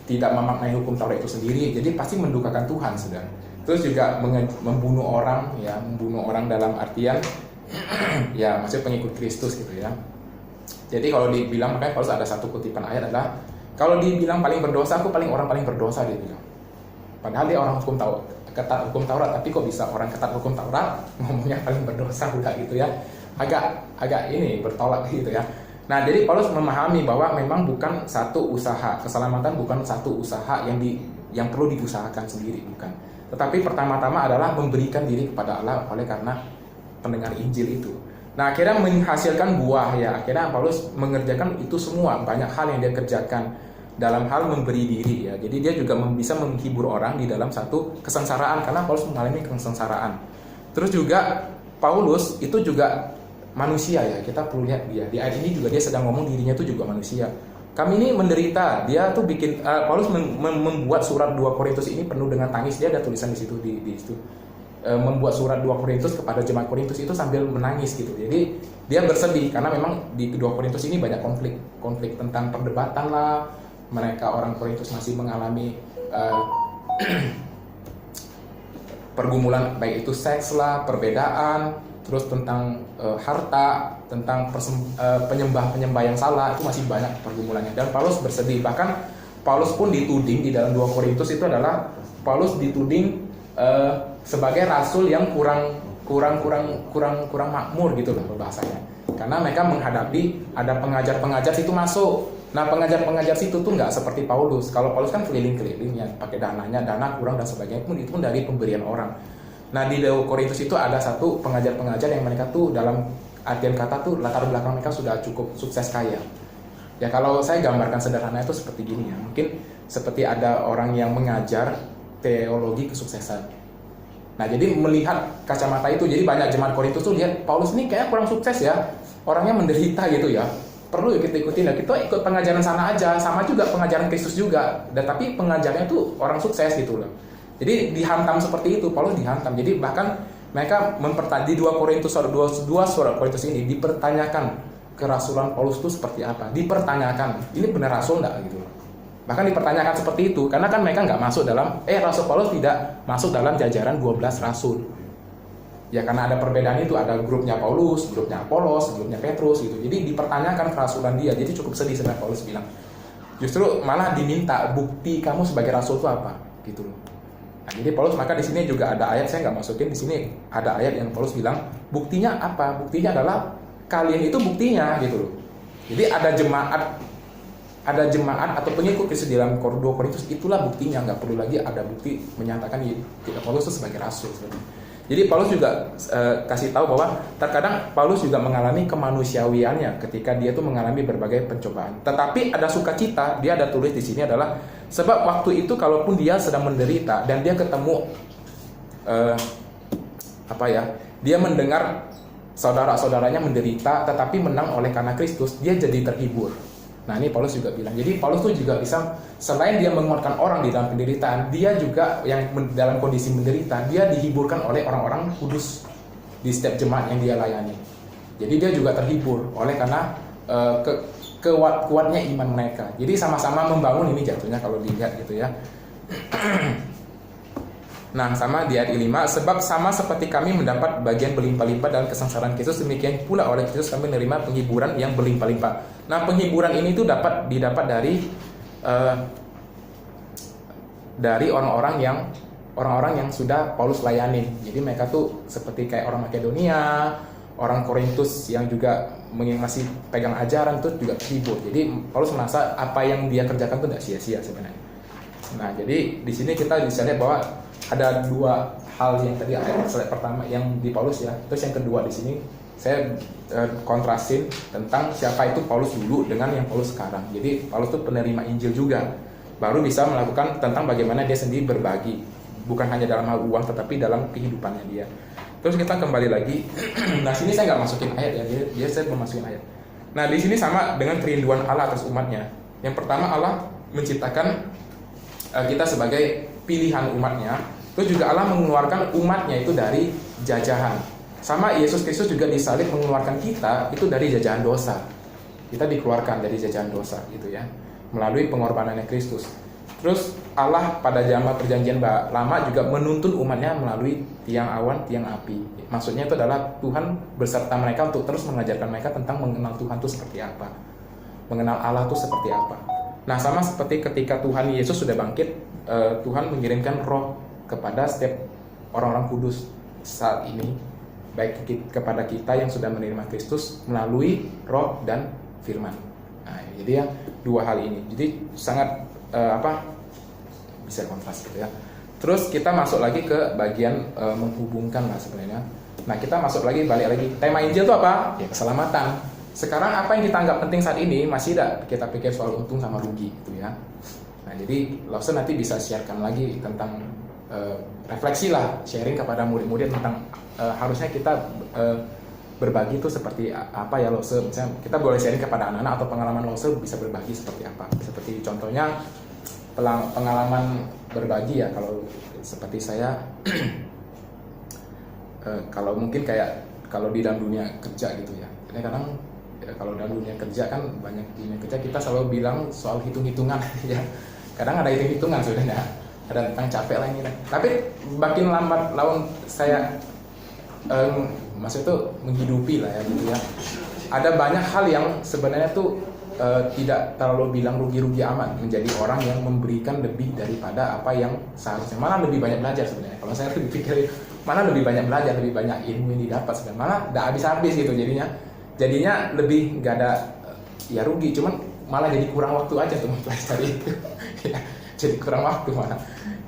tidak memaknai hukum Taurat itu sendiri. Jadi pasti mendukakan Tuhan sudah. Terus juga membunuh orang ya, membunuh orang dalam artian ya maksudnya pengikut Kristus gitu ya. Jadi kalau dibilang, makanya Paulus ada satu kutipan ayat adalah Kalau dibilang paling berdosa, aku orang paling berdosa, dia bilang. Padahal dia orang ketat hukum Taurat, tapi kok bisa orang ketat hukum Taurat ngomongnya paling berdosa juga gitu ya. Agak ini bertolak gitu ya. Nah, jadi Paulus memahami bahwa memang bukan satu usaha, keselamatan bukan satu usaha yang perlu diusahakan sendiri, bukan. Tetapi pertama-tama adalah memberikan diri kepada Allah oleh karena pendengar Injil itu. Nah, akhirnya menghasilkan buah ya. Akhirnya Paulus mengerjakan itu semua, banyak hal yang dia kerjakan dalam hal memberi diri ya. Jadi dia juga bisa menghibur orang di dalam satu kesengsaraan, karena Paulus mengalami kesengsaraan. Terus juga Paulus itu juga manusia ya, kita perlu lihat dia. Di ayat ini juga dia sedang ngomong dirinya itu juga manusia. Kami ini menderita. Dia tuh bikin Paulus membuat surat 2 Korintus ini penuh dengan tangis. Dia ada tulisan di situ di situ. Membuat surat 2 Korintus kepada jemaat Korintus itu sambil menangis gitu. Jadi dia bersedih karena memang di 2 Korintus ini banyak konflik tentang perdebatan lah. Mereka orang Korintus masih mengalami pergumulan, baik itu seks lah, perbedaan, terus tentang harta, tentang penyembah yang salah, itu masih banyak pergumulannya. Dan Paulus bersedih. Bahkan Paulus pun dituding di dalam 2 Korintus itu adalah Paulus dituding sebagai rasul yang kurang makmur gitu loh bahasanya. Karena mereka menghadapi ada pengajar situ masuk. Nah, pengajar situ tuh nggak seperti Paulus. Kalau Paulus kan keliling-keliling ya, pakai dana kurang dan sebagainya, itu pun dari pemberian orang. Nah, di 2 Korintus itu ada satu pengajar yang mereka tuh dalam artian kata tuh latar belakang mereka sudah cukup sukses kaya. Ya, kalau saya gambarkan sederhana itu seperti gini ya. Mungkin seperti ada orang yang mengajar teologi kesuksesan. Nah, jadi melihat kacamata itu, jadi banyak jemaat Korintus tuh lihat Paulus ini kayak kurang sukses ya. Orangnya menderita gitu ya. Perlu ya kita ikutin ya. Kita ikut pengajaran sana aja, sama juga pengajaran Kristus juga. Dan tapi pengajarnya tuh orang sukses gitu loh. Jadi dihantam seperti itu, Paulus dihantam. Jadi bahkan mereka di 2 surat Korintus ini dipertanyakan kerasulan Paulus itu seperti apa. Dipertanyakan, ini benar rasul enggak gitu. Bahkan dipertanyakan seperti itu, karena kan mereka nggak masuk dalam Rasul Paulus tidak masuk dalam jajaran 12 rasul. Ya karena ada perbedaan itu, ada grupnya Paulus, grupnya Apolos, grupnya Petrus gitu. Jadi dipertanyakan kerasulan dia. Jadi cukup sedih sebenarnya Paulus bilang. Justru malah diminta bukti kamu sebagai rasul itu apa gitu loh. Nah, jadi Paulus maka di sini juga ada ayat, saya nggak masukin di sini, ada ayat yang Paulus bilang buktinya apa? Buktinya adalah kalian itu buktinya gitu loh. Jadi ada jemaat atau pengikut Kristus di dalam 2 Korintus, itulah buktinya, nggak perlu lagi ada bukti menyatakan Paulus itu sebagai rasul. Jadi Paulus juga kasih tahu bahwa terkadang Paulus juga mengalami kemanusiawiannya ketika dia tuh mengalami berbagai pencobaan. Tetapi ada sukacita, dia ada tulis di sini adalah sebab waktu itu kalaupun dia sedang menderita dan dia ketemu dia mendengar saudara-saudaranya menderita tetapi menang oleh karena Kristus, dia jadi terhibur. Nah, ini Paulus juga bilang. Jadi Paulus tuh juga bisa, selain dia menguatkan orang di dalam penderitaan, dia juga yang dalam kondisi menderita, dia dihiburkan oleh orang-orang kudus di setiap jemaat yang dia layani. Jadi dia juga terhibur oleh karena kuatnya iman mereka. Jadi sama-sama membangun ini jatuhnya kalau dilihat gitu ya. Nah, sama di ayat 5, sebab sama seperti kami mendapat bagian berlimpah-limpah dalam kesengsaraan Kristus, demikian pula oleh Kristus kami menerima penghiburan yang berlimpah-limpah. Nah, penghiburan ini tuh didapat dari orang-orang yang sudah Paulus layani. Jadi mereka tuh seperti kayak orang Makedonia, orang Korintus yang juga masih pegang ajaran tuh juga terhibur. Jadi Paulus merasa apa yang dia kerjakan tuh tidak sia-sia sebenarnya. Nah, jadi di sini kita bisa lihat bahwa ada 2 hal yang tadi ayat pertama yang di Paulus ya. Terus yang kedua di sini saya kontrasin tentang siapa itu Paulus dulu dengan yang Paulus sekarang. Jadi Paulus itu penerima Injil juga, baru bisa melakukan tentang bagaimana dia sendiri berbagi, bukan hanya dalam hal uang tetapi dalam kehidupannya dia. Terus kita kembali lagi. Nah, sini saya nggak masukin ayat ya, jadi saya belum masukin ayat. Nah, di sini sama dengan kerinduan Allah atas umatnya. Yang pertama, Allah menciptakan kita sebagai pilihan umatnya. Terus juga Allah mengeluarkan umatnya itu dari jajahan. Sama Yesus Kristus juga disalib mengeluarkan kita itu dari jajahan dosa. Kita dikeluarkan dari jajahan dosa gitu ya, melalui pengorbanannya Kristus. Terus Allah pada zaman perjanjian lama juga menuntun umatnya melalui tiang awan, tiang api. Maksudnya itu adalah Tuhan berserta mereka untuk terus mengajarkan mereka tentang mengenal Tuhan itu seperti apa, mengenal Allah itu seperti apa. Nah, sama seperti ketika Tuhan Yesus sudah bangkit, Tuhan mengirimkan Roh kepada setiap orang-orang kudus saat ini, baik kepada kita yang sudah menerima Kristus melalui Roh dan Firman. Nah, jadi ya dua hal ini. Jadi sangat bisa kontras gitu ya. Terus kita masuk lagi ke bagian menghubungkan lah sebenarnya. Nah, kita masuk lagi, balik lagi. Tema Injil itu apa? Ya, keselamatan. Sekarang apa yang kita anggap penting saat ini masih tidak kita pikir soal untung sama rugi gitu ya. Nah, jadi Lawson nanti bisa sharekan lagi tentang refleksi lah, sharing kepada murid-murid tentang harusnya kita berbagi itu seperti apa ya Lawson. Misalnya kita boleh sharing kepada anak-anak atau pengalaman Lawson bisa berbagi seperti apa. Seperti contohnya pengalaman berbagi ya, kalau seperti saya kalau mungkin kayak kalau di dalam dunia kerja gitu ya. Ini kadang kalau dalam dunia kerja kan banyak dunia kerja kita selalu bilang soal hitung-hitungan ya. Kadang ada hitung-hitungan sebenarnya. Ada tentang capek lah ini. Tapi makin lambat laun saya maksud itu menghidupi lah ya gitu ya. Ada banyak hal yang sebenarnya tuh tidak terlalu bilang rugi-rugi amat, menjadi orang yang memberikan lebih daripada apa yang seharusnya, malah lebih banyak belajar sebenarnya. Kalau saya lebih pikir mana lebih banyak belajar, lebih banyak ilmu yang didapat sebenarnya, malah tidak habis-habis gitu jadinya lebih nggak ada ya rugi, cuman malah jadi kurang waktu aja untuk mempelajari itu ya, jadi kurang waktu malah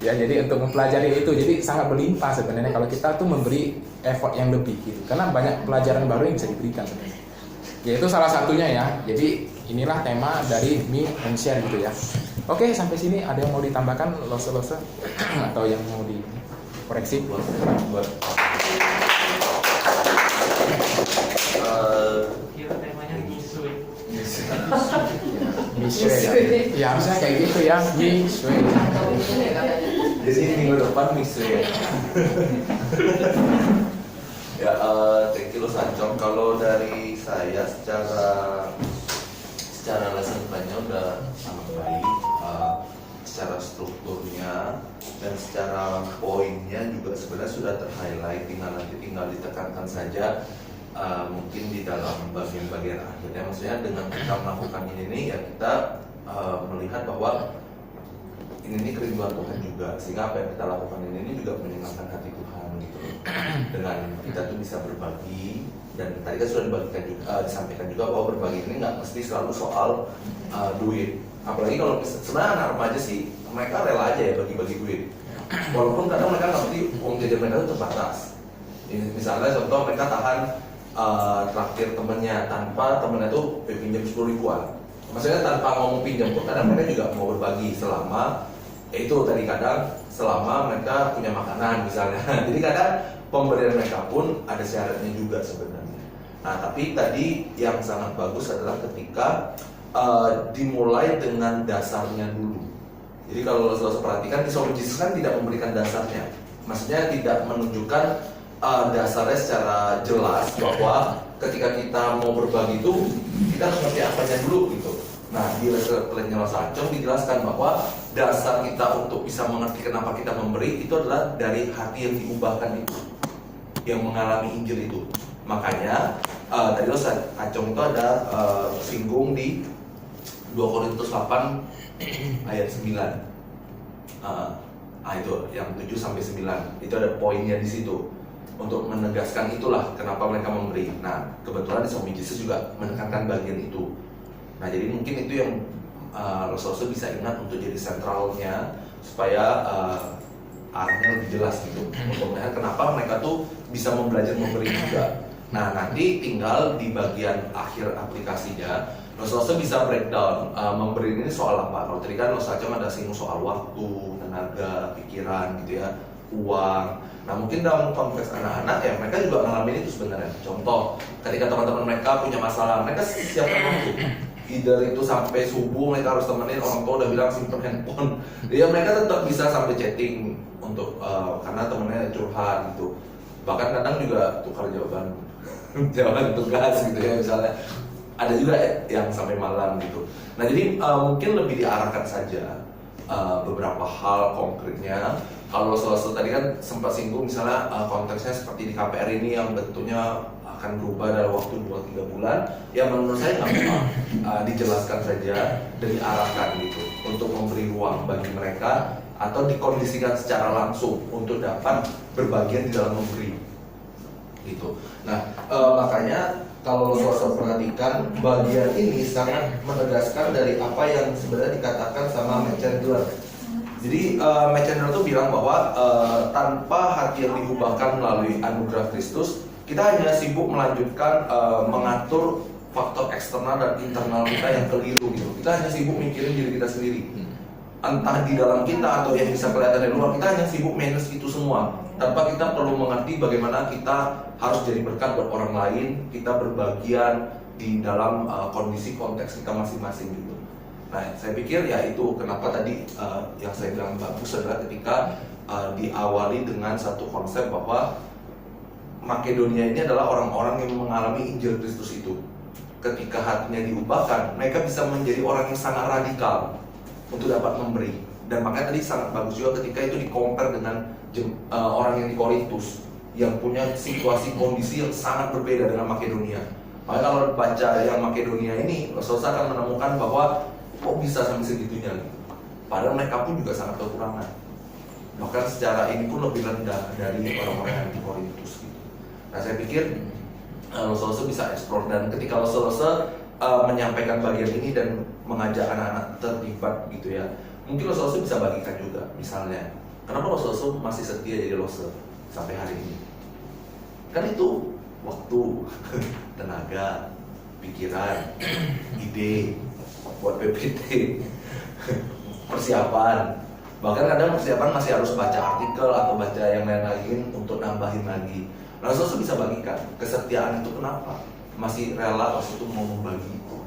ya, jadi untuk mempelajari itu jadi sangat berlimpah sebenarnya kalau kita tuh memberi effort yang lebih gitu, karena banyak pelajaran baru yang bisa diberikan sebenarnya. Ya itu salah satunya ya. Jadi inilah tema dari Me and Share gitu ya. Oke, sampai sini ada yang mau ditambahkan lose atau yang mau dikoreksi? Kira temanya misue. Misue. Ya harusnya kayak gitu ya. Misue. Jadi minggu depan misue. Ya, thank you Sancong. Kalau dari saya secara lesson plan-nya udah sangat baik, secara strukturnya dan secara poinnya juga sebenarnya sudah ter-highlight, tinggal ditekankan saja mungkin di dalam bagian-bagian akhirnya. Maksudnya dengan kita melakukan ini ya kita melihat bahwa ini kerinduan Tuhan juga, sehingga apa yang kita lakukan ini juga menyenangkan hati Tuhan gitu. Dengan kita tuh bisa berbagi, dan tadi kan sudah disampaikan juga bahwa berbagi ini nggak mesti selalu soal duit. Apalagi kalau sebenarnya anak remaja sih mereka rela aja ya bagi-bagi duit, walaupun kadang mereka nggak ngerti uang jajan mereka itu terbatas. Misalnya contoh mereka tahan traktir temennya tanpa temennya tuh pinjam 10 ribuan, maksudnya tanpa ngomong pinjam pun kadang mereka juga mau berbagi selama itu tadi kadang selama mereka punya makanan misalnya. Jadi kadang pemberian mereka pun ada syaratnya juga sebenarnya. Nah, tapi tadi yang sangat bagus adalah ketika dimulai dengan dasarnya dulu. Jadi kalau saudara perhatikan di Soul Jesus kan tidak memberikan dasarnya, maksudnya tidak menunjukkan dasarnya secara jelas bahwa ketika kita mau berbagi itu kita harus ngerti apanya dulu gitu. Nah, di lesson plan-nya Sancong dijelaskan bahwa dasar kita untuk bisa mengerti kenapa kita memberi itu adalah dari hati yang diubahkan itu, yang mengalami Injil itu. Makanya tadi Sancong itu ada singgung di 2 Korintus 8 ayat 9. Itu yang 7 sampai 9. Itu ada poinnya di situ untuk menegaskan itulah kenapa mereka memberi. Nah, kebetulan di Soul Jesus juga menekankan bagian itu. Nah, jadi mungkin itu yang Rasul bisa ingat untuk jadi sentralnya supaya arahnya lebih jelas gitu. Untuk melihat kenapa mereka tuh bisa belajar memberi juga. Nah, nanti tinggal di bagian akhir aplikasinya Rasul bisa breakdown memberi ini soal apa. Kalau tadi kan Rasul ada singgung soal waktu, tenaga, pikiran gitu ya, uang. Nah, mungkin dalam konteks anak-anak ya mereka juga ngalamin itu sebenarnya. Contoh, ketika teman-teman mereka punya masalah, mereka siapkan waktu. Either itu sampai subuh mereka harus temenin, orang tua udah bilang simpen handphone. Ya mereka tetap bisa sampai chatting untuk karena temennya curhat gitu. Bahkan kadang juga tukar jawaban tugas gitu ya misalnya. Ada juga yang sampai malam gitu. Nah, jadi mungkin lebih diarahkan saja beberapa hal konkretnya. Kalau Saudara tadi kan sempat singgung misalnya konteksnya seperti di KPR ini yang bentuknya akan berubah dalam waktu 2-3 bulan, ya menurut saya nggak apa, dijelaskan saja dan diarahkan gitu untuk memberi ruang bagi mereka atau dikondisikan secara langsung untuk dapat berbagian di dalam memberi gitu. Nah makanya kalau sosok perhatikan bagian ini sangat menegaskan dari apa yang sebenarnya dikatakan sama Matt Chandler. Jadi Matt Chandler tuh bilang bahwa tanpa hati yang diubahkan melalui anugerah Kristus, kita hanya sibuk melanjutkan mengatur faktor eksternal dan internal kita yang keliru gitu. Kita hanya sibuk mikirin diri kita sendiri. Entah di dalam kita atau yang bisa kelihatan dari luar, kita hanya sibuk manage itu semua. Tanpa kita perlu mengerti bagaimana kita harus jadi berkat buat orang lain, kita berbagian di dalam kondisi konteks kita masing-masing gitu. Nah, saya pikir ya itu kenapa tadi yang saya bilang bagus adalah ketika diawali dengan satu konsep bahwa Makedonia ini adalah orang-orang yang mengalami Injil Kristus itu. Ketika hatinya diubahkan, mereka bisa menjadi orang yang sangat radikal untuk dapat memberi. Dan makanya tadi sangat bagus juga ketika itu di-compare dengan orang yang di Korintus yang punya situasi kondisi yang sangat berbeda dengan Makedonia. Makanya kalau baca yang Makedonia ini, Saudara akan menemukan bahwa kok bisa sampai segitunya gitu. Padahal mereka pun juga sangat kekurangan. Bahkan secara ini pun lebih rendah dari orang-orang yang di Korintus gitu. Nah saya pikir Saudara bisa eksplor, dan ketika Saudara menyampaikan bagian ini dan mengajak anak-anak terlibat gitu ya, mungkin Saudara bisa bagikan juga. Misalnya, kenapa Saudara masih setia jadi loser sampai hari ini? Kan itu waktu, tenaga, pikiran, ide buat PPT, persiapan. Bahkan kadang persiapan masih harus baca artikel atau baca yang lain lagi untuk nambahin lagi. Nah, Saudara bisa bagikan kesetiaan itu kenapa? Masih rela pas itu mau membagi itu.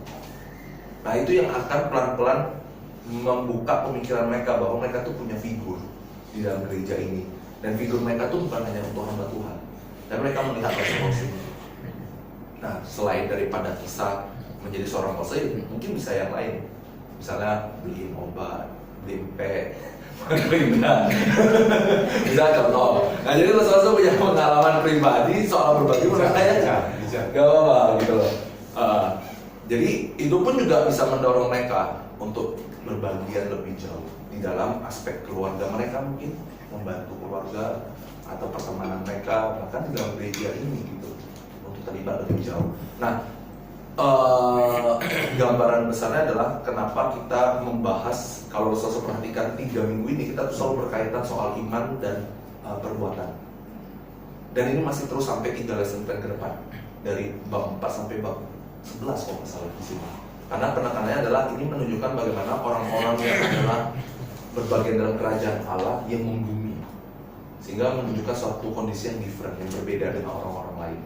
Nah, itu yang akan pelan-pelan membuka pemikiran mereka bahwa mereka tuh punya figur di dalam gereja ini. Dan figur mereka tuh bukan hanya untuk hamba Tuhan. Dan mereka melihat konsekuensi. Nah, selain daripada kisah menjadi seorang khotbah, mungkin bisa yang lain. Misalnya beliin obat, beliin pet, bisa contoh. Nah, jadi Saudara punya pengalaman pribadi soal berbagi, menurut saya gak apa-apa gitu loh. Jadi itu pun juga bisa mendorong mereka untuk berbagian lebih jauh di dalam aspek keluarga mereka, mungkin membantu keluarga atau pertemanan mereka, bahkan di dalam gereja ini gitu, untuk terlibat lebih jauh. Nah, gambaran besarnya adalah kenapa kita membahas, kalau Saudara perhatikan 3 minggu ini kita tuh selalu berkaitan soal iman dan perbuatan. Dan ini masih terus sampai 3 lesson plan ke depan, dari bab 4 sampai bab 11 kalau nggak salah di sini. Karena penekanannya adalah ini menunjukkan bagaimana orang-orang yang adalah berbagian dalam kerajaan Allah yang membumi, sehingga menunjukkan suatu kondisi yang different, yang berbeda dengan orang-orang lain.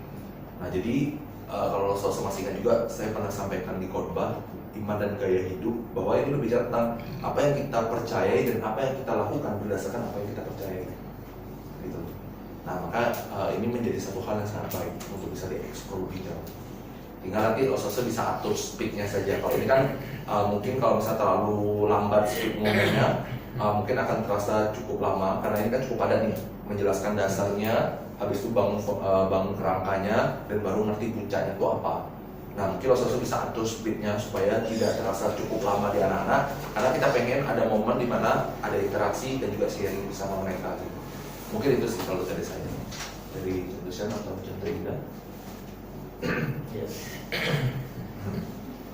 Nah, jadi kalau Saudara masih ingat juga, saya pernah sampaikan di khotbah iman dan gaya hidup, bahwa ini berbicara tentang apa yang kita percayai dan apa yang kita lakukan berdasarkan apa yang kita percayai gitu. Nah, maka ini menjadi satu hal yang sangat baik untuk bisa dieksplor lebih jauh. Tinggal nanti Saudara bisa atur speednya saja. Kalau ini kan mungkin kalau misalnya terlalu lambat speed ngomongnya, mungkin akan terasa cukup lama, karena ini kan cukup padat nih, menjelaskan dasarnya, habis itu bangun kerangkanya, dan baru ngerti puncaknya itu apa. Nah, mungkin Saudara bisa atur speednya supaya tidak terasa cukup lama di anak-anak, karena kita pengen ada momen di mana ada interaksi dan juga sharing bersama mereka gitu. Mungkin itu sih kalau dari saya, dari Lucian atau Chandra Indah. Yes.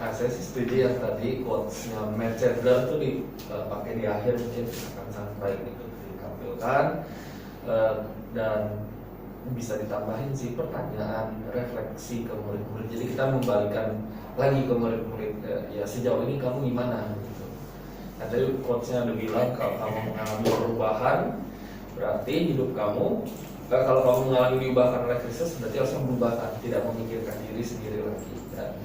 Nah, saya sih setuju yang tadi quotes-nya Matt Chandler tuh dipakai di akhir, mungkin akan sangat baik ditampilkan, dan bisa ditambahin sih pertanyaan refleksi ke murid-murid. Jadi kita membalikan lagi ke murid-murid, ya sejauh ini kamu gimana gitu. Nah, tadi quotes-nya udah bilang kalau kamu mengalami perubahan, berarti hidup kamu, kalau kamu mengalami diubahkan oleh Kristus, berarti harus berubahkan, tidak memikirkan diri sendiri lagi. Dan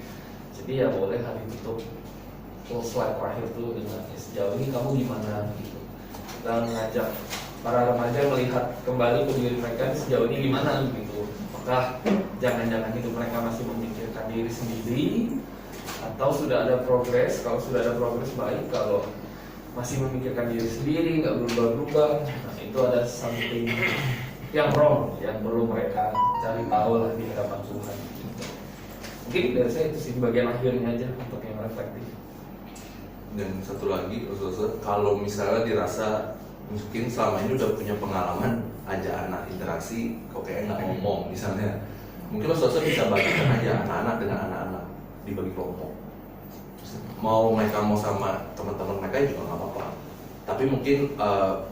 jadi ya boleh hari tutup full slide terakhir tuh dengan sejauh ini kamu gimana gitu. Kita mengajak para remaja melihat kembali ke diri mereka sejauh ini gimana gitu. Apakah jangan-jangan hidup mereka masih memikirkan diri sendiri, atau sudah ada progres? Kalau sudah ada progres baik, kalau masih memikirkan diri sendiri, nggak berubah-ubah, nah itu ada something yang wrong yang perlu mereka cari tahu lah di hadapan Tuhan. Mungkin dari saya itu sih bagian akhirnya aja untuk yang reflektif. Dan satu lagi, Ustaz, kalau misalnya dirasa mungkin selama ini udah punya pengalaman ajak anak interaksi, kok kayaknya nggak ngomong misalnya, mungkin Ustaz bisa bagikan aja anak-anak dengan anak-anak dibagi kelompok. Mau mereka mau sama teman-teman mereka juga nggak apa-apa. Tapi mungkin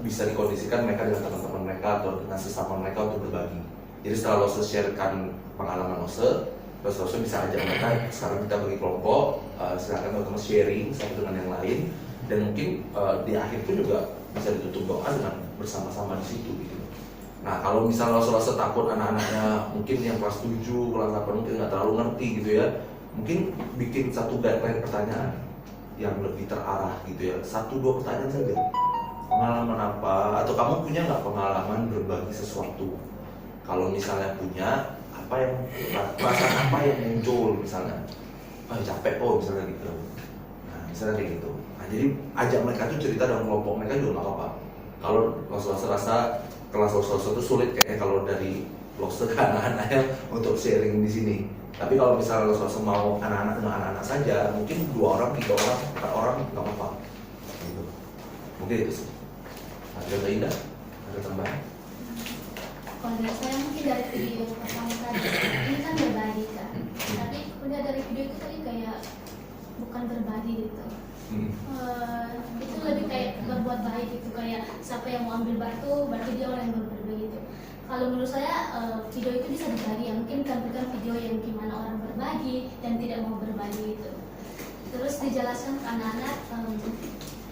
bisa dikondisikan mereka dengan teman-teman mereka atau dengan sesama mereka untuk berbagi. Jadi setelah Ustaz sharekan pengalaman Ustaz, terus bisa ajak mereka, sekarang kita bagi kelompok, silakan teman-teman sharing satu dengan yang lain, dan mungkin di akhir pun juga bisa ditutup doa dengan bersama-sama di situ gitu. Nah kalau misalnya Ustaz takut anak-anaknya mungkin yang kelas 7, kelas 8 mungkin nggak terlalu ngerti gitu ya, mungkin bikin satu guideline pertanyaan yang lebih terarah gitu ya, 1-2 pertanyaan saja. Pengalaman apa, atau kamu punya nggak pengalaman berbagi sesuatu? Kalau misalnya punya, apa yang perasaan apa yang muncul misalnya? Capek kok misalnya gitu. Nah misalnya kayak gitu. Nah jadi ajak mereka tuh cerita dalam kelompok mereka juga nggak apa-apa. Kalau Loster rasa kelas Loster itu sulit kayaknya kalau dari Loster ke anak-anaknya untuk sharing di sini. Tapi kalau misalnya Loster mau anak-anak dengan anak-anak saja, mungkin 2 orang, 3 orang, 4 orang nggak apa-apa. Gitu. Mungkin itu sih. Ada Indah? Ada tambahan? Kalau dari saya mungkin dari video yang pertama tadi, ini kan berbagi kan. Tapi udah dari video itu tadi kayak bukan berbagi gitu. Itu lebih kayak berbuat baik gitu, kayak siapa yang mau ambil batu berarti dia orang yang berbagi gitu. Kalau menurut saya video itu bisa dibagi ya, mungkin tampilkan video yang gimana orang berbagi dan tidak mau berbagi gitu. Terus dijelaskan ke anak-anak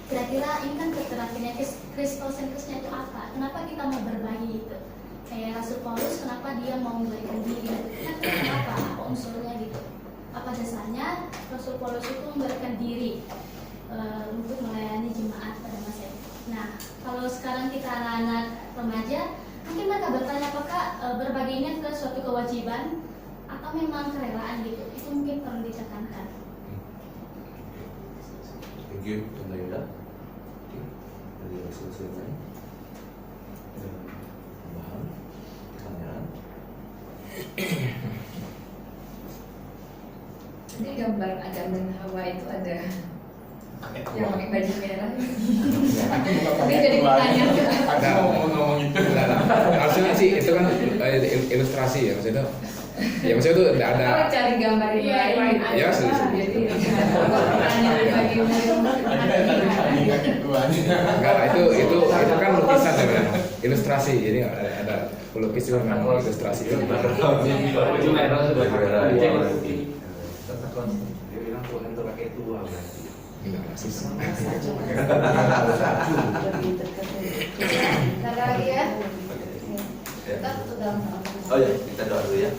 kira-kira ini kan keterapinnya Kristosentrisnya itu apa? Kenapa kita mau berbagi gitu? Kayak Rasul Paulus, kenapa dia mau memberikan diri? Kenapa? Apa unsurnya gitu? Apa dasarnya Rasul Paulus itu memberikan diri untuk melayani jemaat pada masa itu? Nah, kalau sekarang kita anak-anak remaja, mungkin mereka bertanya apakah berbagi ini adalah suatu kewajiban atau memang kerelaan gitu? Itu mungkin perlu ditekankan. Thank you, Tante Yuda. Dari Rasul lain. Tambahan, pertanyaan. Jadi gambar Adam dan Hawa itu ada yang pakai baju merah. Ini jadi pertanyaan. Ada ngomong itu. Maksudnya sih itu kan ilustrasi ya maksudnya. Ya maksudnya itu ada. Kalau cari gambar yang lain. Ya sudah. Jadi pertanyaan bagi Enggak, itu kan lukisan ya, ilustrasi. Jadi ada pelukis juga memang ilustrasi gambar. Baju merah sudah Dia bilang Tuhan itu pakai tua berarti. Enggak rasis. Ada lagi ya? Kita tutup dalam Oh ya, kita doa dulu ya.